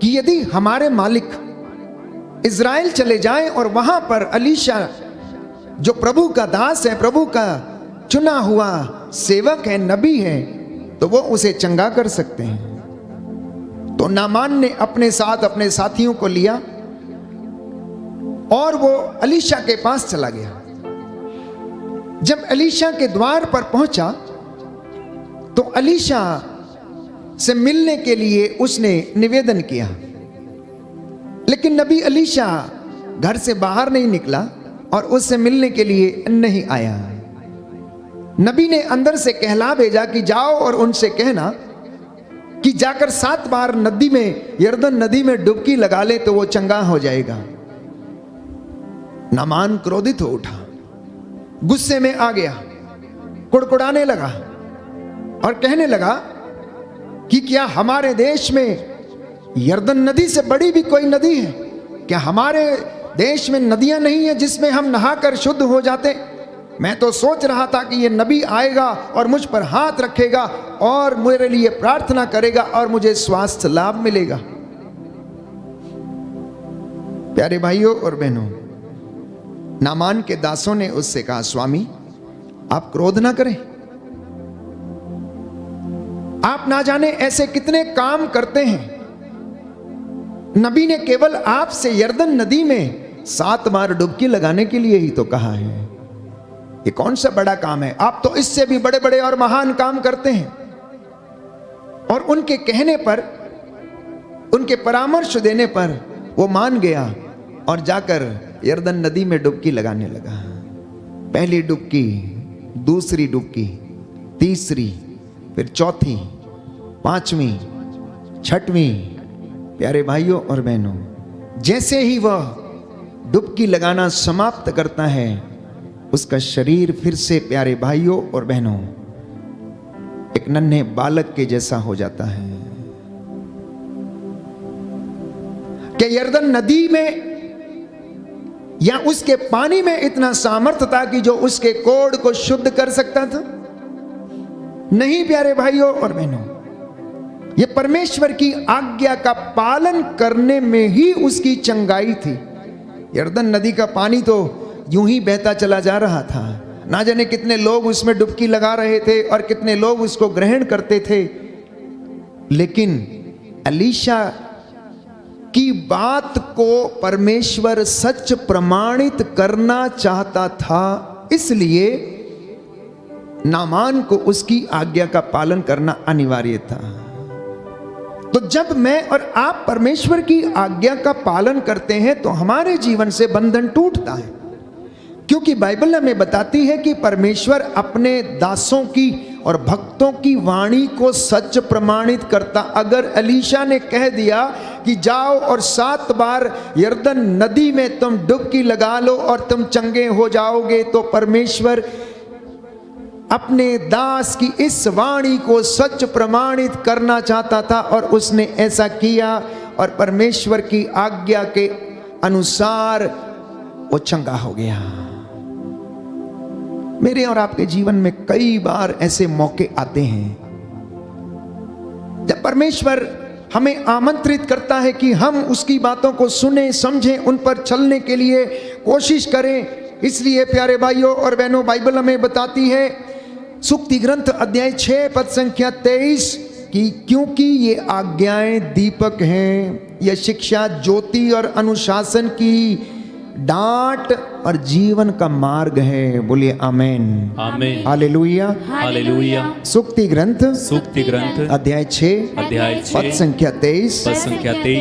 कि यदि हमारे मालिक इज़राइल चले जाएं और वहां पर एलीशा जो प्रभु का दास है, प्रभु का चुना हुआ सेवक है, नबी है, तो वो उसे चंगा कर सकते हैं। तो नामान ने अपने साथ अपने साथियों को लिया और वो एलीशा के पास चला गया। जब एलीशा के द्वार पर पहुंचा तो एलीशा से मिलने के लिए उसने निवेदन किया, लेकिन नबी एलीशा घर से बाहर नहीं निकला और उससे मिलने के लिए नहीं आया। नबी ने अंदर से कहला भेजा कि जाओ और उनसे कहना कि जाकर 7 बार नदी में, यरदन नदी में डुबकी लगा ले तो वो चंगा हो जाएगा। नामान क्रोधित हो उठा, गुस्से में आ गया, कुड़कुड़ाने लगा और कहने लगा कि क्या हमारे देश में यरदन नदी से बड़ी भी कोई नदी है? क्या हमारे देश में नदियां नहीं है जिसमें हम नहाकर शुद्ध हो जाते? मैं तो सोच रहा था कि ये नबी आएगा और मुझ पर हाथ रखेगा और मेरे लिए प्रार्थना करेगा और मुझे स्वास्थ्य लाभ मिलेगा। प्यारे भाइयों और बहनों, नामान के दासों ने उससे कहा, स्वामी आप क्रोध ना करें, आप ना जाने ऐसे कितने काम करते हैं। नबी ने केवल आपसे यरदन नदी में 7 बार डुबकी लगाने के लिए ही तो कहा है। ये कौन सा बड़ा काम है? आप तो इससे भी बड़े बड़े और महान काम करते हैं। और उनके कहने पर, उनके परामर्श देने पर वो मान गया और जाकर यरदन नदी में डुबकी लगाने लगा। पहली डुबकी, दूसरी डुबकी, तीसरी, फिर चौथी, 5वीं, 6वीं। प्यारे भाइयों और बहनों, जैसे ही वह डुबकी लगाना समाप्त करता है, उसका शरीर फिर से प्यारे भाइयों और बहनों एक नन्हे बालक के जैसा हो जाता है। क्या यरदन नदी में या उसके पानी में इतना सामर्थ्य था कि जो उसके कोढ़ को शुद्ध कर सकता था? नहीं प्यारे भाइयों और बहनों, ये परमेश्वर की आज्ञा का पालन करने में ही उसकी चंगाई थी। यरदन नदी का पानी तो यूं ही बहता चला जा रहा था, ना जाने कितने लोग उसमें डुबकी लगा रहे थे और कितने लोग उसको ग्रहण करते थे, लेकिन एलीशा की बात को परमेश्वर सच प्रमाणित करना चाहता था, इसलिए नामान को उसकी आज्ञा का पालन करना अनिवार्य था। तो जब मैं और आप परमेश्वर की आज्ञा का पालन करते हैं तो हमारे जीवन से बंधन टूटता है, क्योंकि बाइबल हमें बताती है कि परमेश्वर अपने दासों की और भक्तों की वाणी को सच प्रमाणित करता। अगर एलीशा ने कह दिया कि जाओ और 7 बार यरदन नदी में तुम डुबकी लगा लो और तुम चंगे हो जाओगे, तो परमेश्वर अपने दास की इस वाणी को सच प्रमाणित करना चाहता था और उसने ऐसा किया और परमेश्वर की आज्ञा के अनुसार वो चंगा हो गया। मेरे और आपके जीवन में कई बार ऐसे मौके आते हैं जब परमेश्वर हमें आमंत्रित करता है कि हम उसकी बातों को सुने, समझें, उन पर चलने के लिए कोशिश करें। इसलिए प्यारे भाइयों और बहनों, बाइबल हमें बताती है सुक्ति ग्रंथ अध्याय 6 पद संख्या 23 कि क्योंकि ये आज्ञाएं दीपक हैं, यह शिक्षा ज्योति और अनुशासन की डांट और जीवन का मार्ग है। बोलिए आमेन, आमेन, हालेलुया, हालेलुया। सुक्ति ग्रंथ अध्याय 6 पद संख्या 23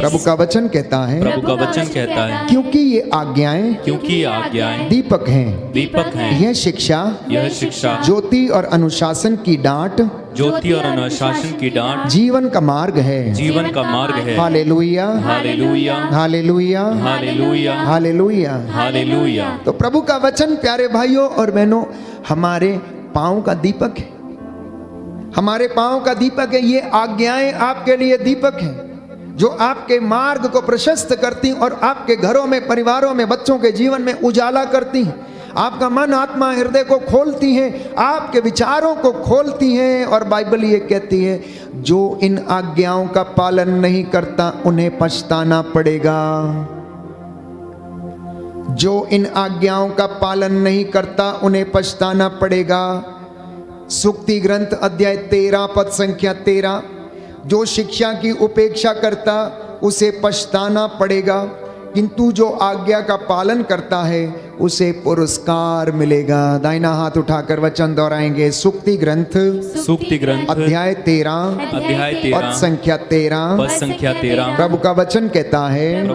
प्रभु का वचन कहता है, प्रभु का वचन कहता है, क्योंकि ये आज्ञाएं दीपक हैं, यह शिक्षा ज्योति और अनुशासन की डांट जीवन का मार्ग है। Hallelujah, hallelujah, hallelujah, hallelujah, hallelujah, hallelujah. तो प्रभु का वचन प्यारे भाइयों और बहनों हमारे पांव का दीपक है, हमारे पांव का दीपक है। ये आज्ञाएं आपके लिए दीपक हैं जो आपके मार्ग को प्रशस्त करती और आपके घरों में, परिवारों में, बच्चों के जीवन में उजाला करती हैं, आपका मन, आत्मा, हृदय को खोलती हैं, आपके विचारों को खोलती हैं। और बाइबल ये कहती है जो इन आज्ञाओं का पालन नहीं करता उन्हें पछताना पड़ेगा। जो इन आज्ञाओं का पालन नहीं करता उन्हें पछताना पड़ेगा। सुक्ति ग्रंथ अध्याय 13 पद संख्या 13, जो शिक्षा की उपेक्षा करता उसे पछताना पड़ेगा, किंतु जो आज्ञा का पालन करता है उसे पुरस्कार मिलेगा। दाहिना हाथ उठाकर वचन दोहराएंगे। सुक्ति ग्रंथ अध्याय 13 पद संख्या 13 प्रभु का वचन कहता है,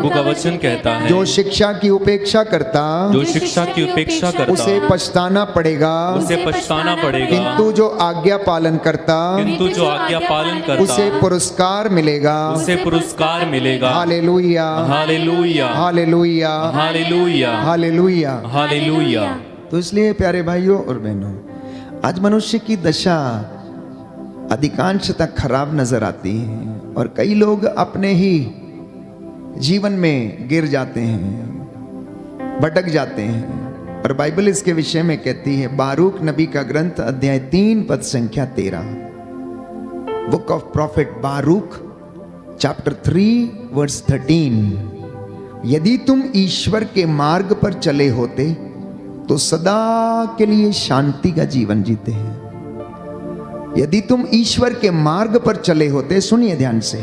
जो शिक्षा की उपेक्षा करता उसे पछताना पड़ेगा, किंतु जो आज्ञा पालन करता उसे पुरस्कार मिलेगा। Hallelujah, hallelujah, hallelujah, hallelujah, hallelujah, hallelujah. तो इसलिए प्यारे भाइयों और बहनों, आज मनुष्य की दशा अधिकांशतः खराब नजर आती है और कई लोग अपने ही जीवन में गिर जाते हैं, भटक जाते हैं। और बाइबल इसके विषय में कहती है, बारूक नबी का ग्रंथ अध्याय 3 पद संख्या 13, book of prophet Baruch chapter 3 verse 13, यदि तुम ईश्वर के मार्ग पर चले होते तो सदा के लिए शांति का जीवन जीते हैं। यदि तुम ईश्वर के मार्ग पर चले होते, सुनिए ध्यान से,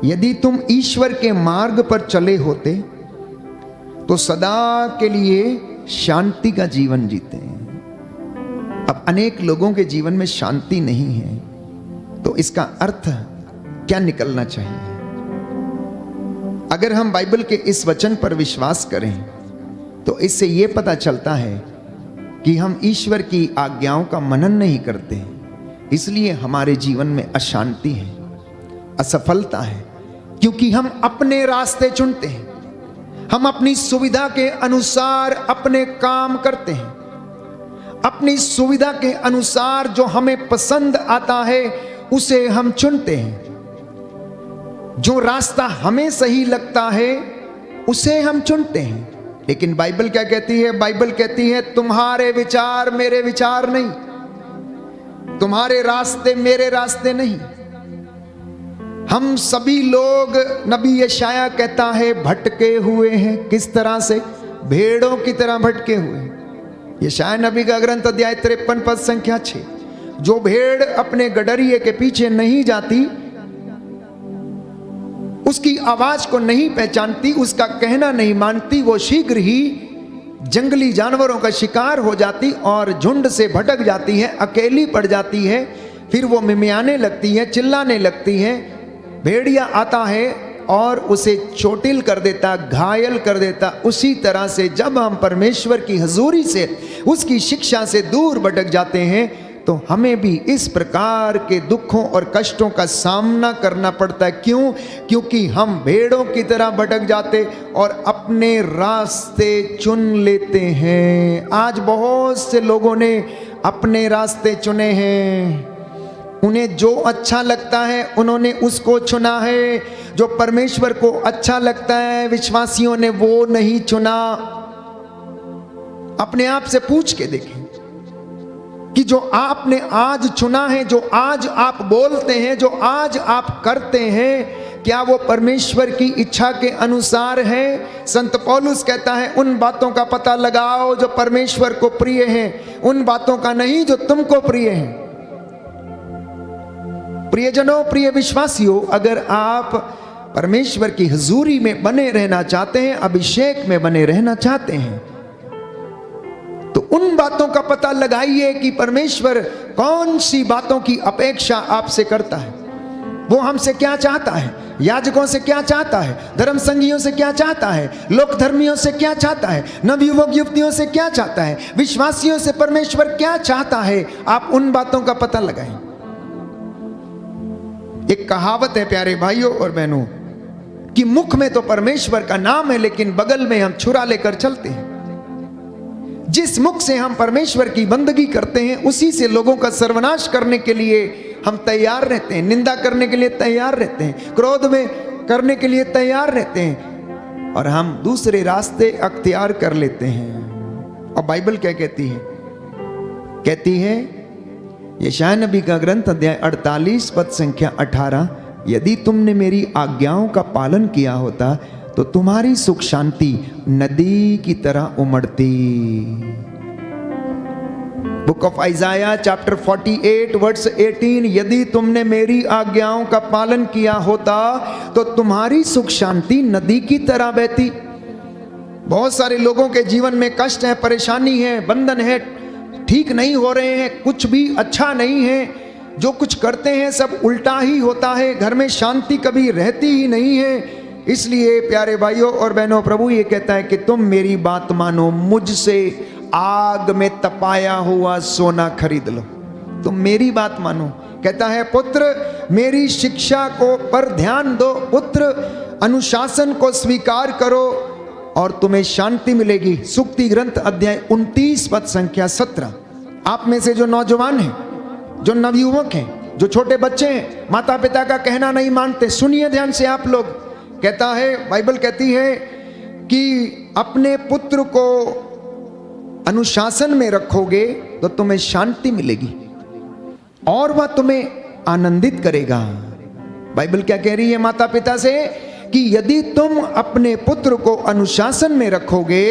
यदि तुम ईश्वर के मार्ग पर चले होते तो सदा के लिए शांति का जीवन जीते हैं। अब अनेक लोगों के जीवन में शांति नहीं है, तो इसका अर्थ क्या निकलना चाहिए? अगर हम बाइबल के इस वचन पर विश्वास करें तो इससे यह पता चलता है कि हम ईश्वर की आज्ञाओं का मनन नहीं करते, इसलिए हमारे जीवन में अशांति है, असफलता है, क्योंकि हम अपने रास्ते चुनते हैं, हम अपनी सुविधा के अनुसार अपने काम करते हैं, अपनी सुविधा के अनुसार जो हमें पसंद आता है उसे हम चुनते हैं, जो रास्ता हमें सही लगता है उसे हम चुनते हैं। लेकिन बाइबल क्या कहती है? बाइबल कहती है तुम्हारे विचार मेरे विचार नहीं, तुम्हारे रास्ते मेरे रास्ते नहीं। हम सभी लोग, नबी यशाया कहता है, भटके हुए हैं। किस तरह से? भेड़ों की तरह भटके हुए हैं। यशाया नबी का ग्रंथ अध्याय 53 पद संख्या 6। जो भेड़ अपने गडरिये के पीछे नहीं जाती, उसकी आवाज को नहीं पहचानती, उसका कहना नहीं मानती, वो शीघ्र ही जंगली जानवरों का शिकार हो जाती और झुंड से भटक जाती है, अकेली पड़ जाती है। फिर वो मिमियाने लगती है, चिल्लाने लगती है। भेड़िया आता है और उसे चोटिल कर देता, घायल कर देता। उसी तरह से जब हम परमेश्वर की हजूरी से, उसकी शिक्षा से दूर भटक जाते हैं, तो हमें भी इस प्रकार के दुखों और कष्टों का सामना करना पड़ता है। क्यों? क्योंकि हम भेड़ों की तरह भटक जाते और अपने रास्ते चुन लेते हैं। आज बहुत से लोगों ने अपने रास्ते चुने हैं। उन्हें जो अच्छा लगता है उन्होंने उसको चुना है। जो परमेश्वर को अच्छा लगता है विश्वासियों ने वो नहीं चुना। अपने आप से पूछ के देखें कि जो आपने आज चुना है, जो आज आप बोलते हैं, जो आज आप करते हैं, क्या वो परमेश्वर की इच्छा के अनुसार है? संत पौलुस कहता है उन बातों का पता लगाओ जो परमेश्वर को प्रिय हैं, उन बातों का नहीं जो तुमको प्रिय हैं। प्रियजनों, प्रिय विश्वासियों, अगर आप परमेश्वर की हुजूरी में बने रहना चाहते हैं, अभिषेक में बने रहना चाहते हैं, तो उन बातों का पता लगाइए कि परमेश्वर कौन सी बातों की अपेक्षा आपसे करता है। वो हमसे क्या चाहता है? याजकों से क्या चाहता है? धर्म संगियों से क्या चाहता है? लोक धर्मियों से क्या चाहता है? नवयुवक युवतियों से क्या चाहता है? विश्वासियों से परमेश्वर क्या चाहता है? आप उन बातों का पता लगाएं। एक कहावत है प्यारे भाइयों और बहनों कि मुख में तो परमेश्वर का नाम है, लेकिन बगल में हम छुरा लेकर चलते हैं। जिस मुख से हम परमेश्वर की बंदगी करते हैं, उसी से लोगों का सर्वनाश करने के लिए हम तैयार रहते हैं, निंदा करने के लिए तैयार रहते हैं, क्रोध में करने के लिए तैयार रहते हैं, और हम दूसरे रास्ते अख्तियार कर लेते हैं। और बाइबल क्या कहती है? कहती है यशायाह नबी का ग्रंथ अध्याय 48 पद संख्या 18, यदि तुमने मेरी आज्ञाओं का पालन किया होता तो तुम्हारी सुख शांति नदी की तरह उमड़ती। Book of Isaiah chapter 48 verse 18, यदि तुमने मेरी आज्ञाओं का पालन किया होता तो तुम्हारी सुख शांति नदी की तरह बहती। बहुत सारे लोगों के जीवन में कष्ट है, परेशानी है, बंधन है, ठीक नहीं हो रहे हैं, कुछ भी अच्छा नहीं है, जो कुछ करते हैं सब उल्टा ही होता है, घर में शांति कभी रहती ही नहीं है। इसलिए प्यारे भाइयों और बहनों, प्रभु ये कहता है कि तुम मेरी बात मानो, मुझसे आग में तपाया हुआ सोना खरीद लो। तुम मेरी बात मानो। कहता है पुत्र मेरी शिक्षा को पर ध्यान दो, पुत्र अनुशासन को स्वीकार करो और तुम्हें शांति मिलेगी। सुक्ति ग्रंथ अध्याय 29 पद संख्या 17। आप में से जो नौजवान हैं, जो नवयुवक हैं, जो छोटे बच्चे हैं, माता पिता का कहना नहीं मानते, सुनिए ध्यान से आप लोग। कहता है, बाइबल कहती है कि अपने पुत्र को अनुशासन में रखोगे तो तुम्हें शांति मिलेगी और वह तुम्हें आनंदित करेगा। बाइबल क्या कह रही है माता पिता से कि यदि तुम अपने पुत्र को अनुशासन में रखोगे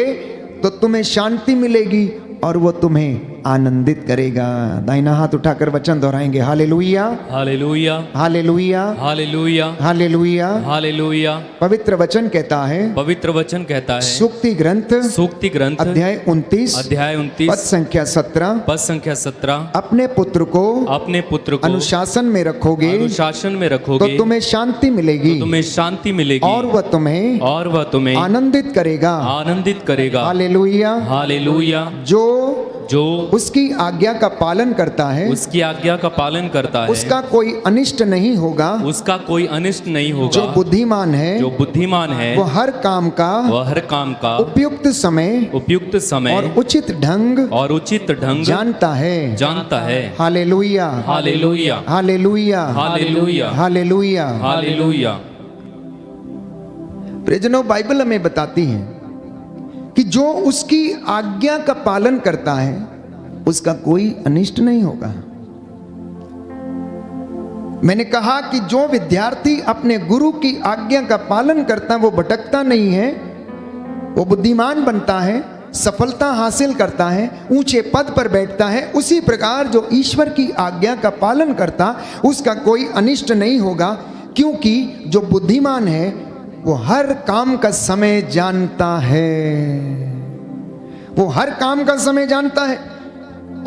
तो तुम्हें शांति मिलेगी और वो तुम्हें आनंदित करेगा। दाहिना हाथ उठाकर वचन दोहराएंगे, hallelujah, hallelujah, hallelujah, hallelujah, hallelujah, hallelujah. पवित्र वचन कहता है, पवित्र वचन कहता है, सूक्ति ग्रंथ अध्याय 29 पद संख्या 17, अपने पुत्र को अनुशासन में रखोगे तो तुम्हें शांति मिलेगी और वह तुम्हें आनंदित करेगा। हालेलुया। जो उसकी आज्ञा का पालन करता है, उसका कोई अनिष्ट नहीं होगा। जो बुद्धिमान है वो हर काम का उपयुक्त समय और उचित ढंग जानता है। Hallelujah, hallelujah, hallelujah, hallelujah, hallelujah, hallelujah. प्रियजनों, बाइबल हमें बताती है कि जो उसकी आज्ञा का पालन करता है उसका कोई अनिष्ट नहीं होगा। मैंने कहा कि जो विद्यार्थी अपने गुरु की आज्ञा का पालन करता है वो भटकता नहीं है, वो बुद्धिमान बनता है, सफलता हासिल करता है, ऊंचे पद पर बैठता है। उसी प्रकार जो ईश्वर की आज्ञा का पालन करता उसका कोई अनिष्ट नहीं होगा, क्योंकि जो बुद्धिमान है वो हर काम का समय जानता है, वो हर काम का समय जानता है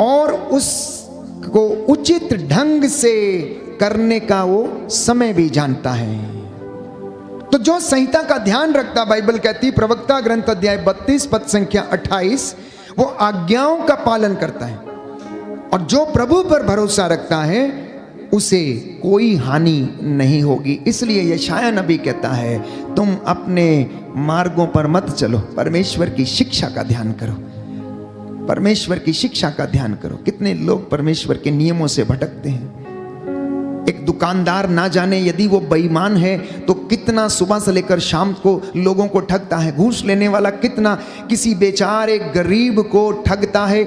और उसको उचित ढंग से करने का वो समय भी जानता है। तो जो संहिता का ध्यान रखता, बाइबल कहती प्रवक्ता ग्रंथ अध्याय 32 पद संख्या 28, वो आज्ञाओं का पालन करता है। और जो प्रभु पर भरोसा रखता है उसे कोई हानि नहीं होगी। इसलिए यशायाह नबी कहता है तुम अपने मार्गों पर मत चलो, परमेश्वर की शिक्षा का ध्यान करो, परमेश्वर की शिक्षा का ध्यान करो। कितने लोग परमेश्वर के नियमों से भटकते हैं। एक दुकानदार ना जाने यदि वो बेईमान है तो कितना सुबह से लेकर शाम को लोगों को ठगता है। घूस लेने वाला कितना किसी बेचारे गरीब को ठगता है,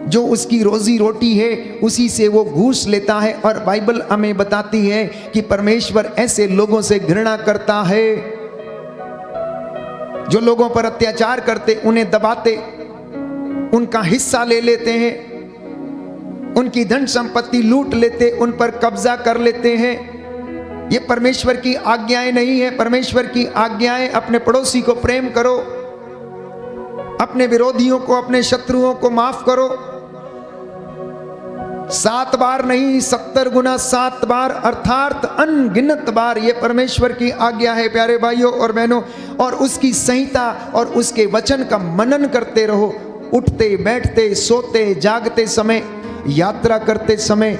जो उसकी रोजी रोटी है उसी से वो घूस लेता है। और बाइबल हमें बताती है कि परमेश्वर ऐसे लोगों से घृणा करता है जो लोगों पर अत्याचार करते, उन्हें दबाते, उनका हिस्सा ले लेते हैं, उनकी धन संपत्ति लूट लेते, उन पर कब्जा कर लेते हैं। ये परमेश्वर की आज्ञाएं नहीं है। परमेश्वर की आज्ञाएं अपने पड़ोसी को प्रेम करो, अपने विरोधियों को, अपने शत्रुओं को माफ करो। 7 बार नहीं 70 गुना 7 बार, अर्थात अनगिनत बार ये परमेश्वर की आज्ञा है प्यारे भाइयों और बहनों। और उसकी संहिता और उसके वचन का मनन करते रहो। उठते बैठते सोते जागते समय, यात्रा करते समय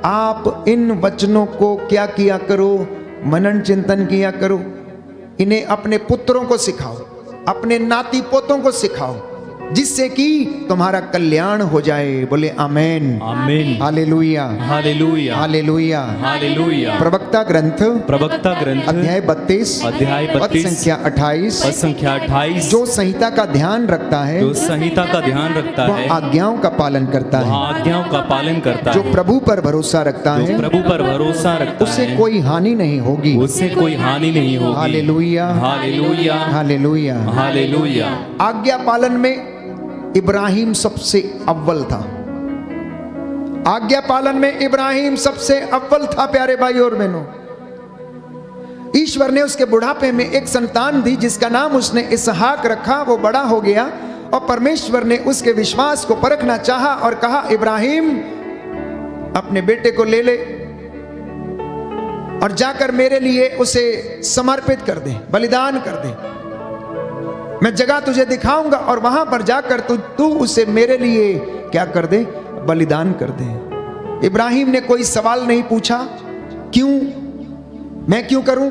आप इन वचनों को क्या किया करो, मनन चिंतन किया करो। इन्हें अपने पुत्रों को सिखाओ, अपने नाती पोतों को सिखाओ, जिससे कि तुम्हारा कल्याण हो जाए। बोले आमेन, आमीन, हालेलुया, हालेलुया, हालेलुया, हालेलुया। प्रवक्ता ग्रंथ अध्याय 32 पद संख्या 28 पद संख्या 28। जो संहिता का ध्यान रखता है, जो संहिता का ध्यान रखता है, वह आज्ञाओं का पालन करता है, आज्ञाओं का पालन करता है। जो प्रभु पर भरोसा रखता है, प्रभु पर भरोसा रखता है, उससे कोई हानि नहीं होगी, उससे कोई हानि नहीं होगी। Hallelujah, hallelujah, hallelujah, hallelujah. आज्ञा पालन में इब्राहिम सबसे अव्वल था। आज्ञा पालन में इब्राहिम सबसे अव्वल था प्यारे भाई और बहनों। ईश्वर ने उसके बुढ़ापे में एक संतान दी जिसका नाम उसने इसहाक रखा। वो बड़ा हो गया और परमेश्वर ने उसके विश्वास को परखना चाहा और कहा इब्राहिम अपने बेटे को ले ले और जाकर मेरे लिए उसे समर्पित कर दे, बलिदान कर दे। मैं जगह तुझे दिखाऊंगा और वहां पर जाकर तू उसे मेरे लिए क्या कर दे, बलिदान कर दे। इब्राहिम ने कोई सवाल नहीं पूछा, क्यों, मैं क्यों करूं।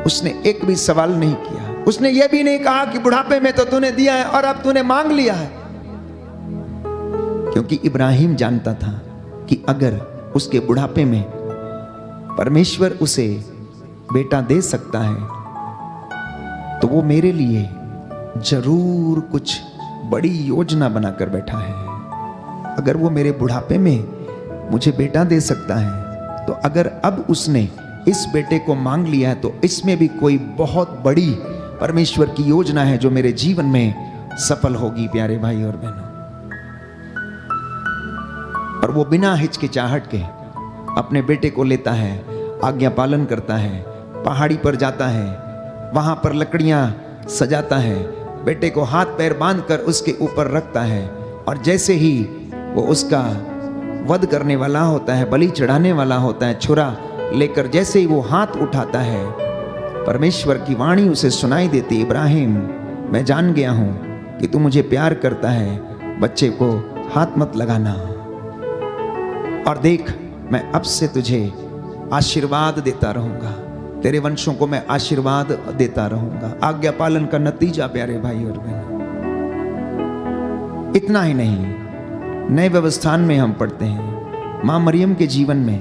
उसने एक भी सवाल नहीं किया। उसने यह भी नहीं कहा कि बुढ़ापे में तो तूने दिया है और अब तूने मांग लिया है, क्योंकि इब्राहिम जानता था कि अगर उसके बुढ़ापे में परमेश्वर उसे बेटा दे सकता है तो वो मेरे लिए जरूर कुछ बड़ी योजना बनाकर बैठा है। अगर वो मेरे बुढ़ापे में मुझे बेटा दे सकता है तो अगर अब उसने इस बेटे को मांग लिया है तो इसमें भी कोई बहुत बड़ी परमेश्वर की योजना है जो मेरे जीवन में सफल होगी प्यारे भाई और बहनों। और वो बिना हिचकिचाहट के अपने बेटे को लेता है, आज्ञा पालन करता है, पहाड़ी पर जाता है, वहां पर लकड़ियां सजाता है, बेटे को हाथ पैर बांधकर उसके ऊपर रखता है और जैसे ही वो उसका वध करने वाला होता है, बलि चढ़ाने वाला होता है, छुरा लेकर जैसे ही वो हाथ उठाता है, परमेश्वर की वाणी उसे सुनाई देती, इब्राहिम मैं जान गया हूं कि तू मुझे प्यार करता है, बच्चे को हाथ मत लगाना और देख मैं अब से तुझे आशीर्वाद देता रहूंगा, तेरे वंशों को मैं आशीर्वाद देता रहूंगा। आज्ञा पालन का नतीजा प्यारे भाई और बहन। इतना ही नहीं, नए व्यवस्थान में हम पढ़ते हैं मां मरियम के जीवन में,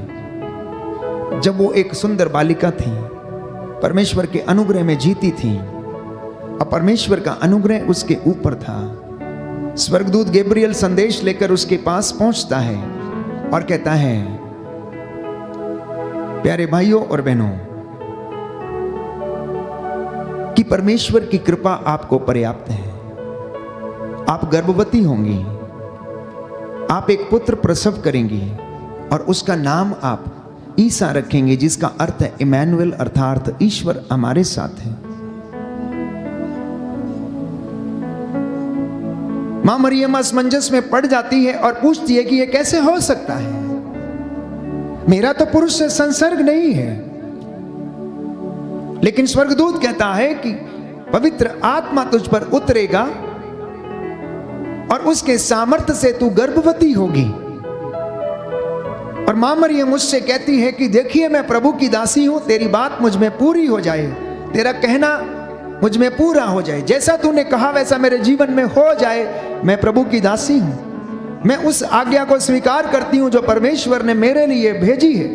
जब वो एक सुंदर बालिका थी, परमेश्वर के अनुग्रह में जीती थी, और परमेश्वर का अनुग्रह उसके ऊपर था। स्वर्गदूत गैब्रियल संदेश लेकर उसके पास पहुंचता है और कहता है, प्यारे भाइयों और बहनों, कि परमेश्वर की कृपा आपको पर्याप्त है। आप गर्भवती होंगी, आप एक पुत्र प्रसव करेंगी और उसका नाम आप ईसा रखेंगे, जिसका अर्थ है इमैनुअल, अर्थात ईश्वर हमारे साथ है। मां मरियम असमंजस में पड़ जाती है और पूछती है कि यह कैसे हो सकता है, मेरा तो पुरुष से संसर्ग नहीं है। लेकिन स्वर्गदूत कहता है कि पवित्र आत्मा तुझ पर उतरेगा और उसके सामर्थ्य से तू गर्भवती होगी। और मां मरियम उससे कहती है कि देखिए, मैं प्रभु की दासी हूं, तेरी बात मुझ में पूरी हो जाए, तेरा कहना मुझ में पूरा हो जाए, जैसा तूने कहा वैसा मेरे जीवन में हो जाए। मैं प्रभु की दासी हूं, मैं उस आज्ञा को स्वीकार करती हूं जो परमेश्वर ने मेरे लिए भेजी है।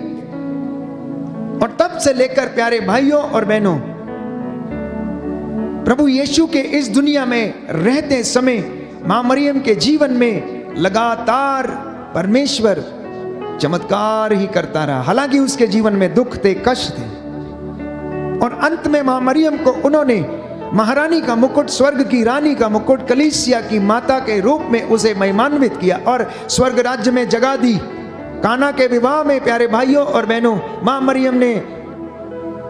और तब से लेकर प्यारे भाइयों और बहनों, प्रभु यीशु के इस दुनिया में रहते समय मां मरियम के जीवन में लगातार परमेश्वर चमत्कार ही करता रहा। हालांकि उसके जीवन में दुख थे, कष्ट थे, और अंत में मां मरियम को उन्होंने महारानी का मुकुट, स्वर्ग की रानी का मुकुट, कलीसिया की माता के रूप में उसे महिमान्वित किया और स्वर्ग राज्य में जगह दी। काना के विवाह में प्यारे भाइयों और बहनों, मां मरियम ने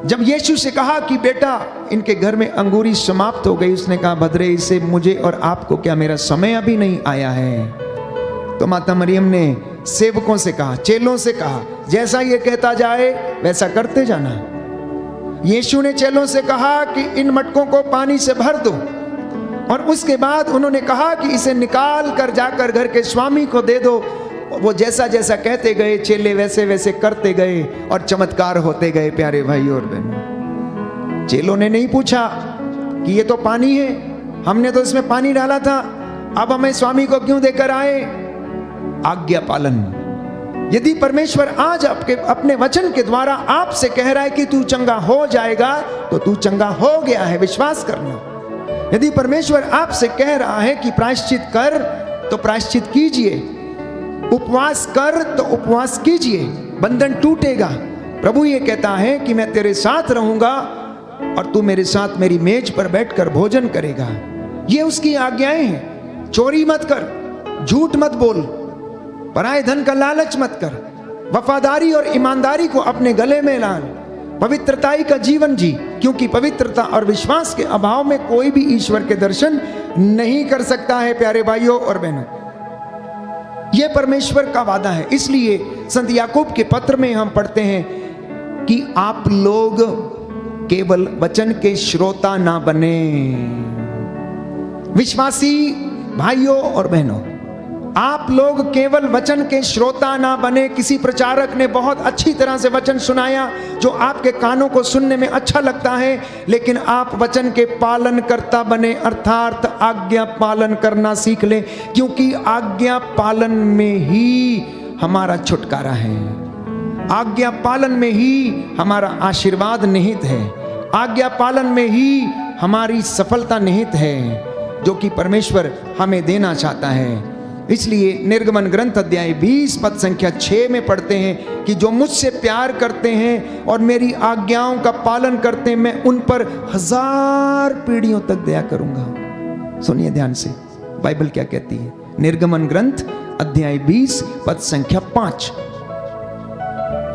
जब यीशु से कहा कि बेटा इनके घर में अंगूरी समाप्त हो गई, उसने कहा भद्रे, इसे मुझे और आपको क्या, मेरा समय अभी नहीं आया है। तो माता मरियम ने सेवकों से कहा, चेलों से कहा, जैसा ये कहता जाए वैसा करते जाना। यीशु ने चेलों से कहा कि इन मटकों को पानी से भर दो, और उसके बाद उन्होंने कहा कि इसे निकाल कर जाकर घर के स्वामी को दे दो। वो जैसा जैसा कहते गए, चेले वैसे वैसे करते गए और चमत्कार होते गए। प्यारे भाई और बहनों, चेलों ने नहीं पूछा कि ये तो पानी है, हमने तो इसमें पानी डाला था, अब हमें स्वामी को क्यों देकर आए। आज्ञा पालन। यदि परमेश्वर आज आपके अपने वचन के द्वारा आपसे कह रहा है कि तू चंगा हो जाएगा, तो तू चंगा हो गया है, विश्वास करना। यदि परमेश्वर आपसे कह रहा है कि प्रायश्चित कर, तो प्रायश्चित कीजिए, उपवास कर तो उपवास कीजिए, बंधन टूटेगा। प्रभु ये कहता है कि मैं तेरे साथ रहूंगा और तू मेरे साथ मेरी मेज पर बैठकर भोजन करेगा। ये उसकी आज्ञाएं हैं। चोरी मत कर, झूठ मत बोल, पराये धन का लालच मत कर, वफादारी और ईमानदारी को अपने गले में लाल, पवित्रताई का जीवन जी, क्योंकि पवित्रता और विश्वास के अभाव में कोई भी ईश्वर के दर्शन नहीं कर सकता है। प्यारे भाइयों और बहनों, यह परमेश्वर का वादा है। इसलिए संत याकूब के पत्र में हम पढ़ते हैं कि आप लोग केवल वचन के श्रोता ना बने। विश्वासी भाइयों और बहनों, आप लोग केवल वचन के श्रोता ना बने। किसी प्रचारक ने बहुत अच्छी तरह से वचन सुनाया जो आपके कानों को सुनने में अच्छा लगता है, लेकिन आप वचन के पालन करता बने, अर्थात आज्ञा पालन करना सीख लें, क्योंकि आज्ञा पालन में ही हमारा छुटकारा है। आज्ञा पालन में ही हमारा आशीर्वाद निहित है। आज्ञा पालन में ही हमारी सफलता निहित है, जो कि परमेश्वर हमें देना चाहता है। इसलिए निर्गमन ग्रंथ अध्याय 20 पद संख्या 6 में पढ़ते हैं कि जो मुझसे प्यार करते हैं और मेरी आज्ञाओं का पालन करते हैं, मैं उन पर 1000 पीढ़ियों तक दया करूंगा। सुनिए ध्यान से, बाइबल क्या कहती है। निर्गमन ग्रंथ अध्याय 20 पद संख्या 5,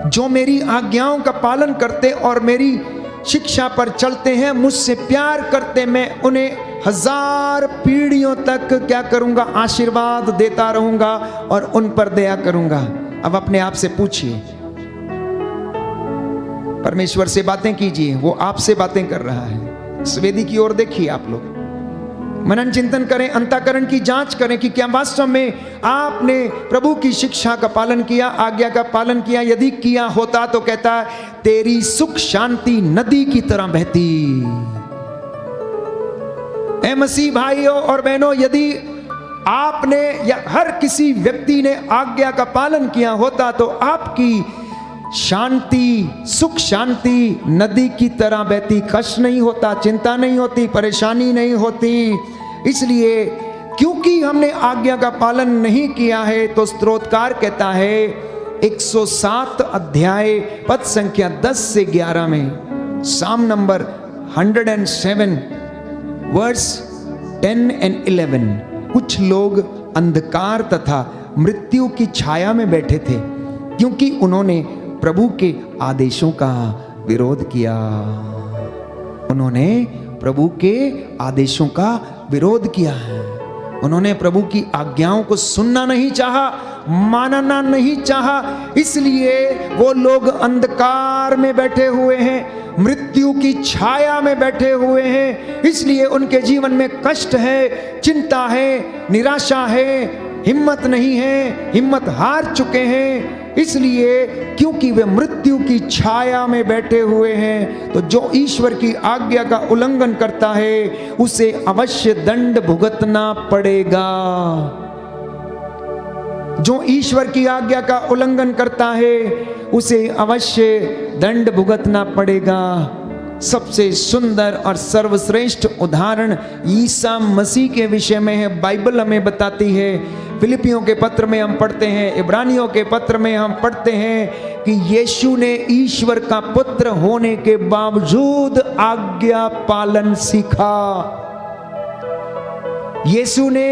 जो मेरी आज्ञाओं का पालन करते और मेरी शिक्षा पर चलते हैं, मुझसे प्यार करते, मैं उन्हें 1000 पीढ़ियों तक क्या करूंगा, आशीर्वाद देता रहूंगा और उन पर दया करूंगा। अब अपने आप से पूछिए, परमेश्वर से बातें कीजिए, वो आपसे बातें कर रहा है। स्वेदी की ओर देखिए, आप लोग मनन चिंतन करें, अंतःकरण की जांच करें कि क्या वास्तव में आपने प्रभु की शिक्षा का पालन किया, आज्ञा का पालन किया। यदि किया होता तो कहता है तेरी सुख शांति नदी की तरह बहती। ऐ मसीह भाइयों और बहनों, यदि आपने या हर किसी व्यक्ति ने आज्ञा का पालन किया होता तो आपकी शांति, सुख शांति नदी की तरह बहती, कष्ट नहीं होता, चिंता नहीं होती, परेशानी नहीं होती। इसलिए क्योंकि हमने आज्ञा का पालन नहीं किया है, तो स्तोत्रकार कहता है 107 अध्याय पद संख्या 10 से 11 में, साम नंबर 107 वर्स 10 and 11, कुछ लोग अंधकार तथा मृत्यु की छाया में बैठे थे क्योंकि उन्होंने प्रभु के आदेशों का विरोध किया। उन्होंने प्रभु के आदेशों का विरोध किया है। उन्होंने प्रभु की आज्ञाओं को सुनना नहीं चाहा, मानना नहीं चाहा, इसलिए वो लोग अंधकार में बैठे हुए हैं, मृत्यु की छाया में बैठे हुए हैं। इसलिए उनके जीवन में कष्ट है, चिंता है, निराशा है, हिम्मत नहीं है, हिम्मत हार चुके हैं। इसलिए क्योंकि वे मृत्यु की छाया में बैठे हुए हैं, तो जो ईश्वर की आज्ञा का उल्लंघन करता है उसे अवश्य दंड भुगतना पड़ेगा। जो ईश्वर की आज्ञा का उल्लंघन करता है उसे अवश्य दंड भुगतना पड़ेगा। सबसे सुंदर और सर्वश्रेष्ठ उदाहरण ईसा मसीह के विषय में है। बाइबल हमें बताती है, फिलिपियों के पत्र में हम पढ़ते हैं, इब्रानियों के पत्र में हम पढ़ते हैं कि यीशु ने ईश्वर का पुत्र होने के बावजूद आज्ञा पालन सीखा। यीशु ने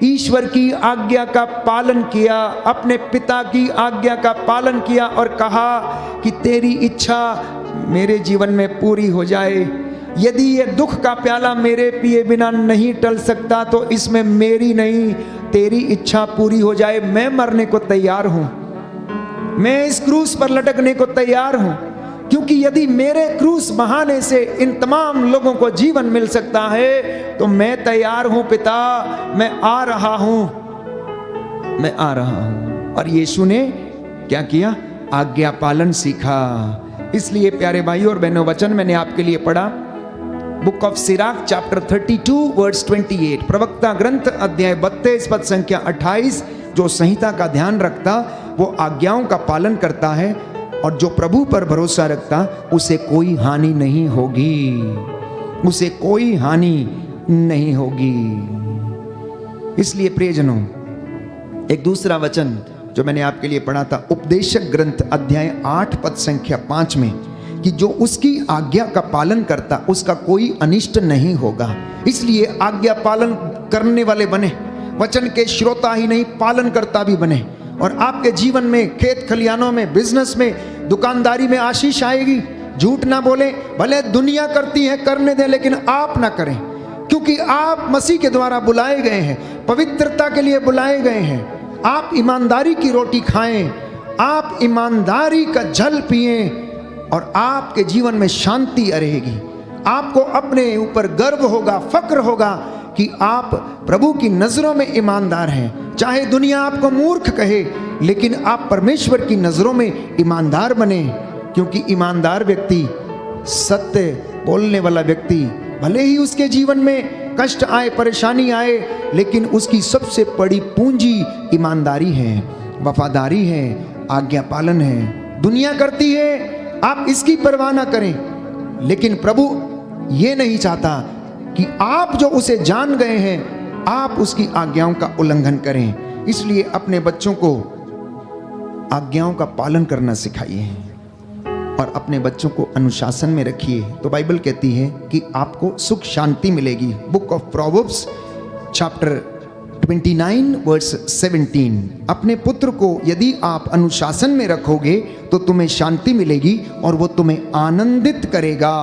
ईश्वर की आज्ञा का पालन किया, अपने पिता की आज्ञा का पालन किया और कहा कि तेरी इच्छा मेरे जीवन में पूरी हो जाए। यदि ये दुख का प्याला मेरे पिए बिना नहीं टल सकता तो इसमें मेरी नहीं तेरी इच्छा पूरी हो जाए। मैं मरने को तैयार हूं, मैं इस क्रूस पर लटकने को तैयार हूं, क्योंकि यदि मेरे क्रूस बहाने से इन तमाम लोगों को जीवन मिल सकता है तो मैं तैयार हूं पिता, मैं आ रहा हूं, मैं आ रहा हूं। और यीशु ने क्या किया? आज्ञा पालन सीखा। इसलिए प्यारे भाइयों और बहनों, वचन मैंने आपके लिए पढ़ा, book of Sirach chapter 32 verse 28, प्रवक्ता ग्रंथ अध्याय 32 पद संख्या 28, जो संहिता का ध्यान रखता वो आज्ञाओं का पालन करता है और जो प्रभु पर भरोसा रखता उसे कोई हानि नहीं होगी, उसे कोई हानि नहीं होगी। इसलिए प्रियजनों, एक दूसरा वचन जो मैंने आपके लिए पढ़ा था उपदेशक ग्रंथ अध्याय 8 पद संख्या 5 में, कि जो उसकी आज्ञा का पालन करता उसका कोई अनिष्ट नहीं होगा। इसलिए आज्ञा पालन करने वाले बने, वचन के श्रोता ही नहीं पालन करता भी बने, और आपके जीवन में, खेत खलियानों में, बिजनेस में, दुकानदारी में आशीष आएगी। झूठ ना बोले, भले दुनिया करती है करने दें, लेकिन आप ना करें, क्योंकि आप मसीह के द्वारा बुलाए गए हैं, पवित्रता के लिए बुलाए गए हैं। आप ईमानदारी की रोटी खाएं, आप ईमानदारी का जल पिएं और आपके जीवन में शांति रहेगी। आपको अपने ऊपर गर्व होगा, फक्र होगा कि आप प्रभु की नजरों में ईमानदार हैं। चाहे दुनिया आपको मूर्ख कहे, लेकिन आप परमेश्वर की नजरों में ईमानदार बने, क्योंकि ईमानदार व्यक्ति, सत्य बोलने वाला व्यक्ति, भले ही उसके जीवन में कष्ट आए, परेशानी आए, लेकिन उसकी सबसे बड़ी पूंजी ईमानदारी है, वफादारी है, आज्ञा पालन है। दुनिया करती है, आप इसकी परवाह ना करें, लेकिन प्रभु ये नहीं चाहता कि आप जो उसे जान गए हैं आप उसकी आज्ञाओं का उल्लंघन करें। इसलिए अपने बच्चों को आज्ञाओं का पालन करना सिखाइए और अपने बच्चों को अनुशासन में रखिए। तो बाइबल कहती है कि आपको सुख शांति मिलेगी। Book of proverbs chapter 29 verse 17, अपने पुत्र को यदि आप अनुशासन में रखोगे तो तुम्हें शांति मिलेगी और वो तुम्हें आनंदित करेगा।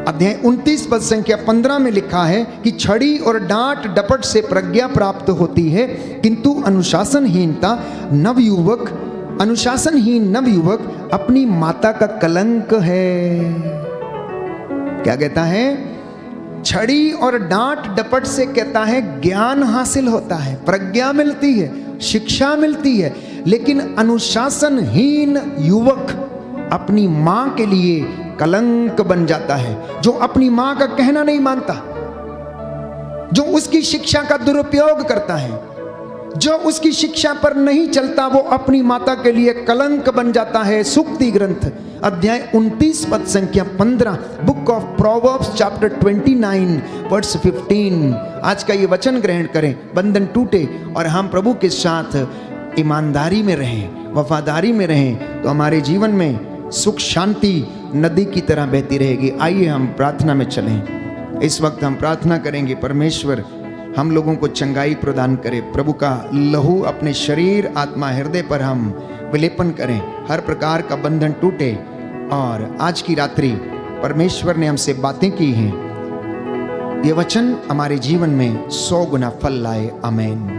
अध्याय 29 पद संख्या 15 में लिखा है कि छड़ी और डांट डपट से प्रज्ञा प्राप्त होती है, किंतु अनुशासनहीन नवयुवक अपनी माता का कलंक है। क्या कहता है? छड़ी और डांट डपट से कहता है ज्ञान हासिल होता है, प्रज्ञा मिलती है, शिक्षा मिलती है, लेकिन अनुशासनहीन युवक अपनी मां के लिए कलंक बन जाता है। जो अपनी मां का कहना नहीं मानता, जो उसकी शिक्षा का दुरुपयोग करता है, जो उसकी शिक्षा पर नहीं चलता वो अपनी माता के लिए कलंक बन जाता है। सूक्ति ग्रंथ अध्याय 29 पद संख्या 15, book of proverbs chapter 29 verse 15। आज का ये वचन ग्रहण करें, बंधन टूटे और हम प्रभु के साथ ईमानदारी में रहें, वफादारी में रहें, तो हमारे जीवन में सुख शांति नदी की तरह बहती रहेगी। आइए हम प्रार्थना में चलें। इस वक्त हम प्रार्थना करेंगे, परमेश्वर हम लोगों को चंगाई प्रदान करे। प्रभु का लहू अपने शरीर आत्मा हृदय पर हम विलेपन करें, हर प्रकार का बंधन टूटे। और आज की रात्रि परमेश्वर ने हमसे बातें की हैं, ये वचन हमारे जीवन में 100 गुना फल लाए। आमीन।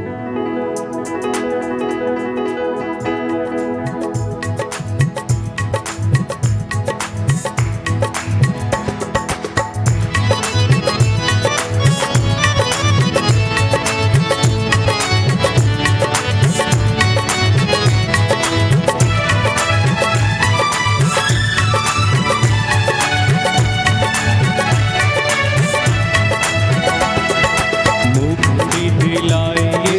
मुक्ति दिलाए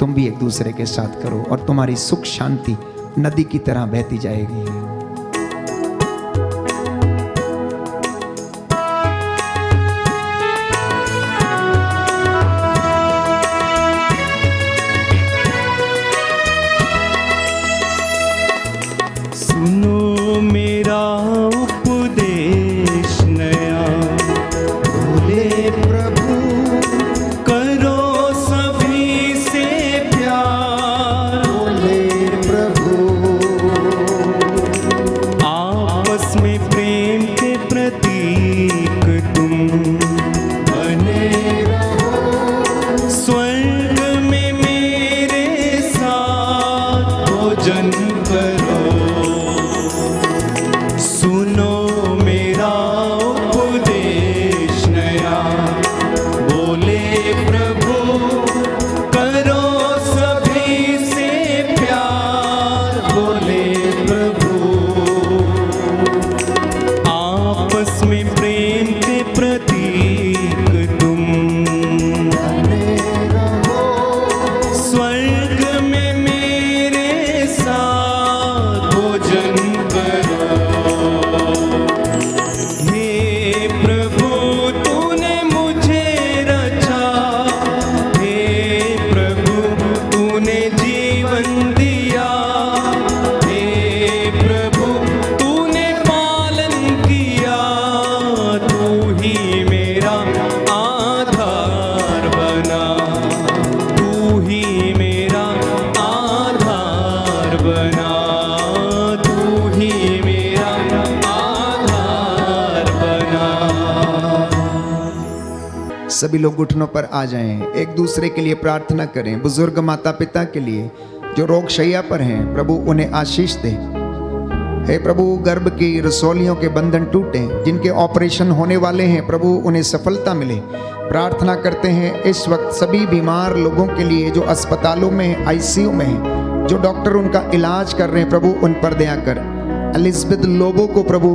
तुम भी एक दूसरे के साथ करो और तुम्हारी सुख शांति नदी की तरह बहती जाएगी। सुनो मेरा उपदेश नया, बोले प्रभु करो सभी से प्यार। बोले प्रभु आपस में प्रेम के प्रतीक तुम बने रहो। स्वर्ग में मेरे साथ भोजन करो। सुनो मेरा उपदेश नया, बोले प्रभु करो सभी से प्यार। बोले प्रभु आपस में प्रेम के प्रतीक तुम बने रहो। स्वर्ग में मेरे साथ भोजन करो। हे प्रभु तूने मुझे रचा, हे प्रभु तूने जीवन दिया। हे प्रभु तूने पालन किया, तू ही मेरा आधार बना। तू ही मेरा आधार बना। तू ही मेरा आधार बना। सभी लोग घुटनों पर आ जाएं, एक दूसरे के लिए प्रार्थना करें। बुजुर्ग माता पिता के लिए जो रोग शैया पर हैं, प्रभु उन्हें आशीष दे। हे प्रभु गर्भ की रसौलियों के बंधन टूटे, जिनके ऑपरेशन होने वाले हैं प्रभु उन्हें सफलता मिले। प्रार्थना करते हैं इस वक्त सभी बीमार लोगों के लिए जो अस्पतालों में हैं, आईसीयू में हैं, जो डॉक्टर उनका इलाज कर रहे हैं, प्रभु उन पर दया कर। एलिजाबेथ लोबो को प्रभु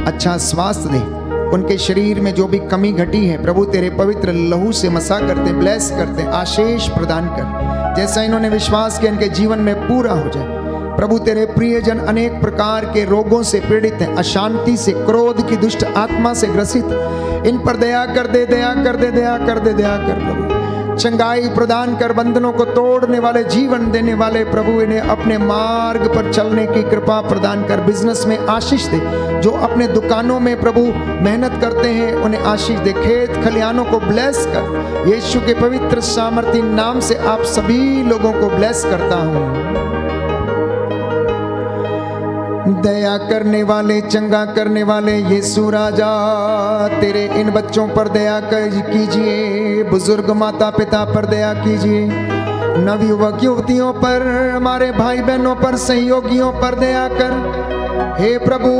अच्छा स्वास्थ्य दे। उनके शरीर में जो भी कमी घटी है प्रभु तेरे पवित्र लहू से मसा करते, ब्लेस करते, आशीष प्रदान कर। जैसा इन्होंने विश्वास किया इनके जीवन में पूरा हो जाए। प्रभु तेरे प्रियजन अनेक प्रकार के रोगों से पीड़ित हैं, अशांति से, क्रोध की दुष्ट आत्मा से ग्रसित। इन पर दया कर दे, दया कर दे, दया कर दे, दया कर प्रभु। चंगाई प्रदान कर, बंधनों को तोड़ने वाले, जीवन देने वाले प्रभु इन्हें अपने मार्ग पर चलने की कृपा प्रदान कर। बिजनेस में आशीष दे, जो अपने दुकानों में प्रभु मेहनत करते हैं उन्हें आशीष दे। खेत खलिहानों को ब्लेस कर। यीशु के पवित्र सामर्थी नाम से आप सभी लोगों को ब्लेस करता हूँ। दया करने वाले, चंगा करने वाले यीशु राजा, तेरे इन बच्चों पर दया कीजिए। बुजुर्ग माता पिता पर दया कीजिए। नवयुवक युवतियों पर, हमारे भाई बहनों पर, सहयोगियों पर दया कर। हे प्रभु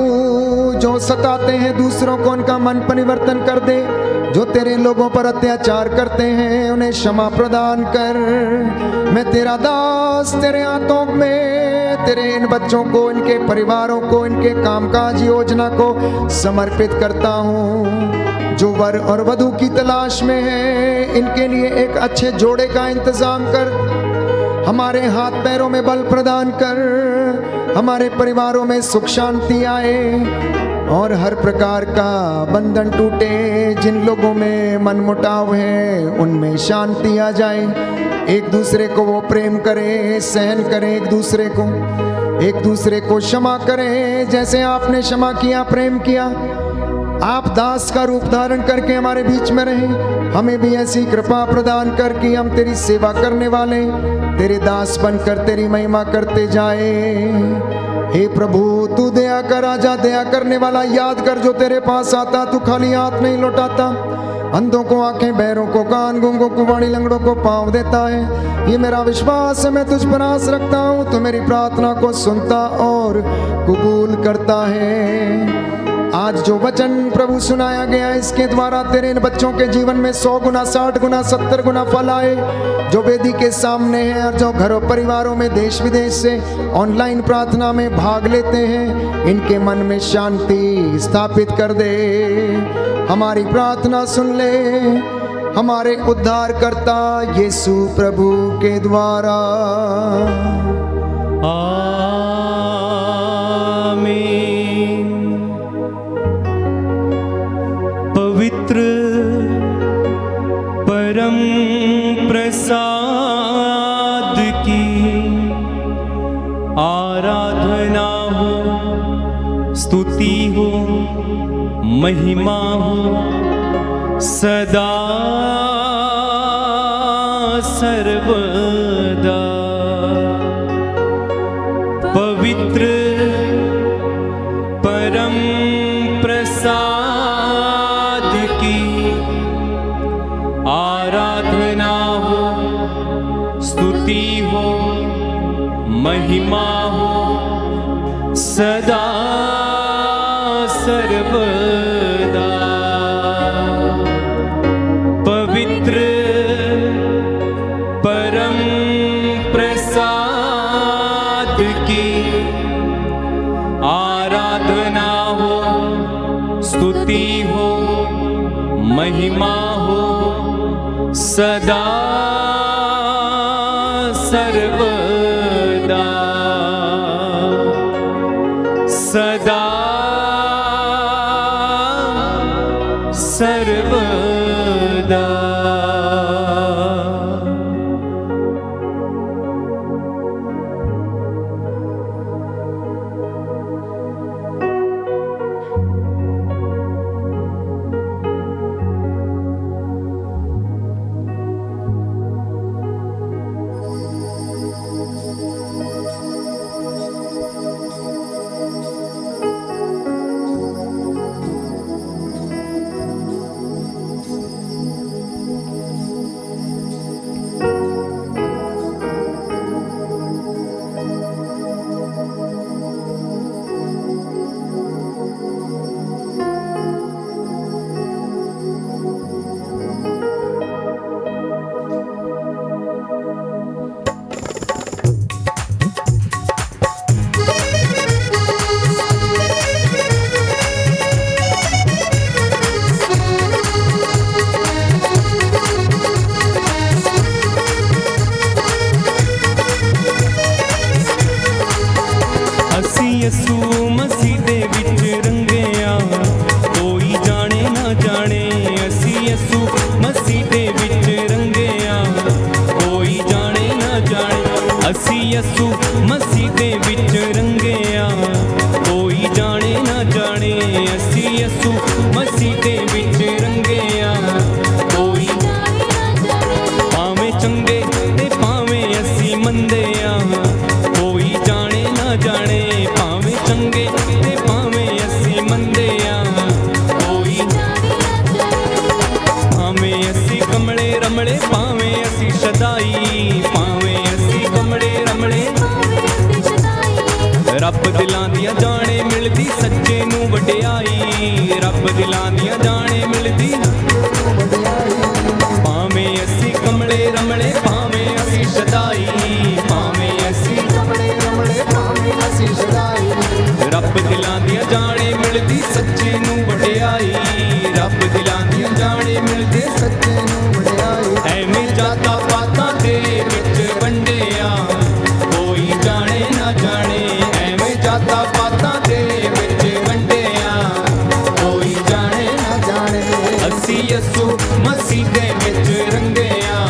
जो सताते हैं दूसरों को, उनका मन परिवर्तन कर दे। जो तेरे लोगों पर अत्याचार करते हैं उन्हें क्षमा प्रदान कर। मैं तेरा दास तेरे हाथों में तेरे इन बच्चों को, इनके परिवारों को, इनके कामकाज योजना को समर्पित करता हूँ। जो वर और वधू की तलाश में है इनके लिए एक अच्छे जोड़े का इंतजाम कर। हमारे हाथ पैरों में बल प्रदान कर। हमारे परिवारों में सुख शांति आए और हर प्रकार का बंधन टूटे। जिन लोगों में मनमुटाव है उनमें शांति आ जाए। एक दूसरे को वो प्रेम करें, सहन करें, एक दूसरे को क्षमा करें जैसे आपने क्षमा किया, प्रेम किया। आप दास का रूप धारण करके हमारे बीच में रहें। हमें भी ऐसी कृपा प्रदान कर कि हम तेरी सेवा करने वाले तेरे दास बनकर तेरी महिमा करते जाए। हे प्रभु तू दया कर, आजा दया करने वाला। याद कर जो तेरे पास आता तू खाली हाथ नहीं लौटाता। अंधों को आंखें, बहरों को कान, गूंगों को वाणी, लंगड़ों को पांव देता है। ये मेरा विश्वास है, मैं तुझ पर आस रखता हूँ। तू मेरी प्रार्थना को सुनता और कबूल करता है। आज जो वचन प्रभु सुनाया गया इसके द्वारा तेरे इन बच्चों के जीवन में 100 गुना, 60 गुना, 70 गुना फल आए। जो वेदी के सामने हैं और जो घरों परिवारों में देश विदेश से ऑनलाइन प्रार्थना में भाग लेते हैं, इनके मन में शांति स्थापित कर दे। हमारी प्रार्थना सुन ले, हमारे उद्धारकर्ता यीशु प्रभु के द्वारा। आमीन। पवित्र परम प्रसाद की आराधना हो, स्तुति हो, महिमा हो सदा सर्वदा। पवित्र परम प्रसाद की आराधना हो, स्तुति हो, महिमा हो सदा सर्वदा। पवित्र परम प्रसाद की आराधना हो, स्तुति हो, महिमा हो सदा सर्वदा। सदा सर्वदा। यसू मसीह दे विच रंगिया, कोई जाने ना जाने। असी यसू मसीह दे विच रंगिया, कोई जाने ना जाने। असी यसू मसीह दे विच रंगिया, कोई जाने ना जाने। असी यसू मसीह दे विच रंगिया, कोई भावें चंगे ते भावें असी मंदे आ, कोई जाने ना जाने। चंगे ते भावें असी मंदे आ, कोई भावें असी कमले रमले, भावें असी शदाई, भावें असी कमले रमले। रब दिलां दियां जाने मिलदी सच्चे नूं वडियाई, रब दिलां दियां जाने मिलदी। भावें असी कमले रमले, भावें असी शदाई, भावें असी कमले रमले, भावें असी शदाई। रब दिलां दियां जाने मिलदी सच्चे नूं वडियाई, रब दिलां दियां जाने मिलदी सच्चे नूं वडियाई। ऐवें जाता पातां दे विच वंडिया, कोई जाने ना जाने। ऐवें जाता पातां दे विच वंडिया, कोई जाने ना जाने। असी यसू मसीह दे विच रंगिया,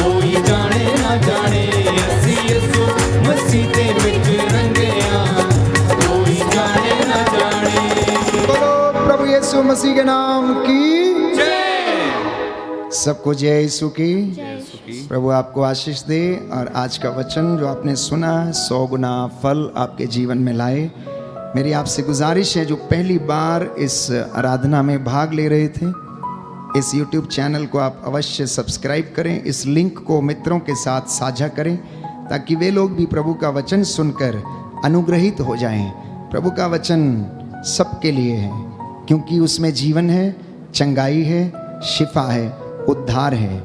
कोई जाने ना जाने। असी यसू मसीह दे विच रंगिया, कोई जाने ना जाने। बोलो प्रभु यीशु मसीह के नाम की जय। सबको जय यीशु की। प्रभु आपको आशीष दे और आज का वचन जो आपने सुना 100 गुना फल आपके जीवन में लाए। मेरी आपसे गुजारिश है, जो पहली बार इस आराधना में भाग ले रहे थे, इस YouTube चैनल को आप अवश्य सब्सक्राइब करें। इस लिंक को मित्रों के साथ साझा करें ताकि वे लोग भी प्रभु का वचन सुनकर अनुग्रहित हो जाएं। प्रभु का वचन सबके लिए है, क्योंकि उसमें जीवन है, चंगाई है, शिफा है, उद्धार है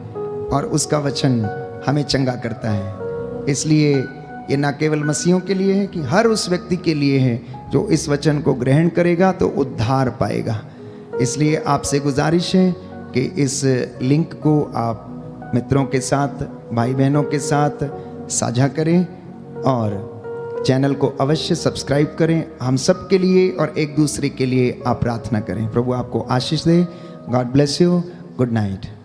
और उसका वचन हमें चंगा करता है। इसलिए ये ना केवल मसीहों के लिए है कि हर उस व्यक्ति के लिए है जो इस वचन को ग्रहण करेगा तो उद्धार पाएगा। इसलिए आपसे गुजारिश है कि इस लिंक को आप मित्रों के साथ, भाई बहनों के साथ साझा करें और चैनल को अवश्य सब्सक्राइब करें। हम सब के लिए और एक दूसरे के लिए आप प्रार्थना करें। प्रभु आपको आशीष दे। God bless you. Good night.